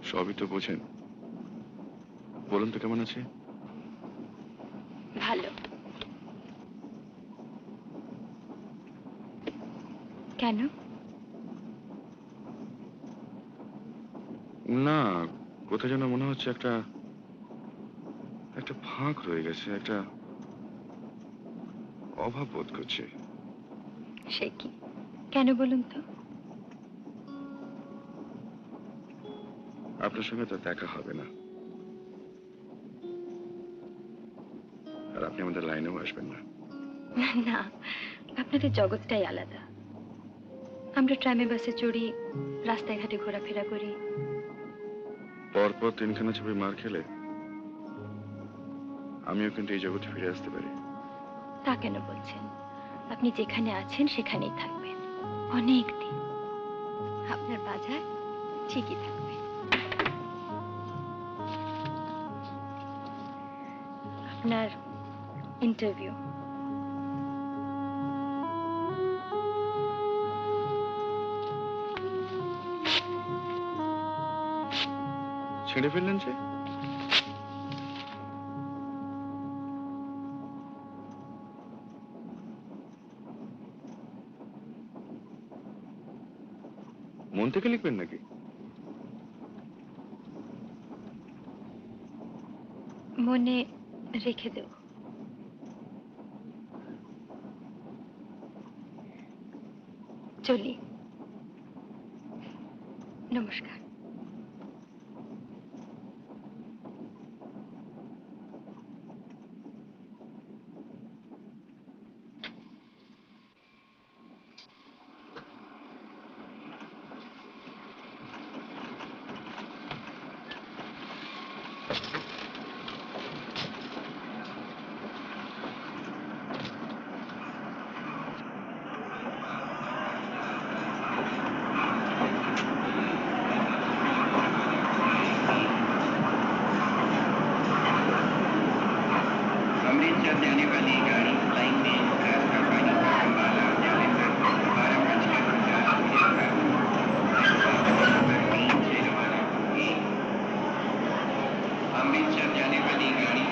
Speaker 1: সবই তো বোঝেন, বলুন তো কেমন আছে?
Speaker 6: ভালো। কেন?
Speaker 1: না, কোথায় যেন মনে হচ্ছে একটা একটা ফাঁক রয়ে গেছে, একটা অভাব বোধ করছে।
Speaker 6: সে কি? কেন বলুন তো?
Speaker 1: আপনার সঙ্গে তো দেখা হবে না, আর আপনি আমাদের লাইনেও আসবেন না।
Speaker 6: না, আপনাদের জগৎটাই আলাদা। আমরা ট্রামে বাসে চড়ি, রাস্তায় ঘাটে ঘোরাফেরা করি।
Speaker 1: পরপর 3খানা ছবি মার খেলে আমিও কিন্তু এই জগতে ফিরে আসতে পারি।
Speaker 6: তা কেন বলছেন? আপনি যেখানে আছেন সেখানেই থাকবেন অনেক দিন। আপনার বাজার ঠিকই থাকবে। আপনার ইন্টারভিউ।
Speaker 1: ছেড়ে ফেললেন যে? মন থেকে লিখবেন নাকি?
Speaker 6: মনে রেখে দেব। চলি। নমস্কার।
Speaker 13: अमृतसर जाने वाली गाड़ी फ्लाइंग में खैर का पानी का अम्बाला जाने पर 12:50 से रवाना होगी। अमृतसर जाने वाली गाड़ी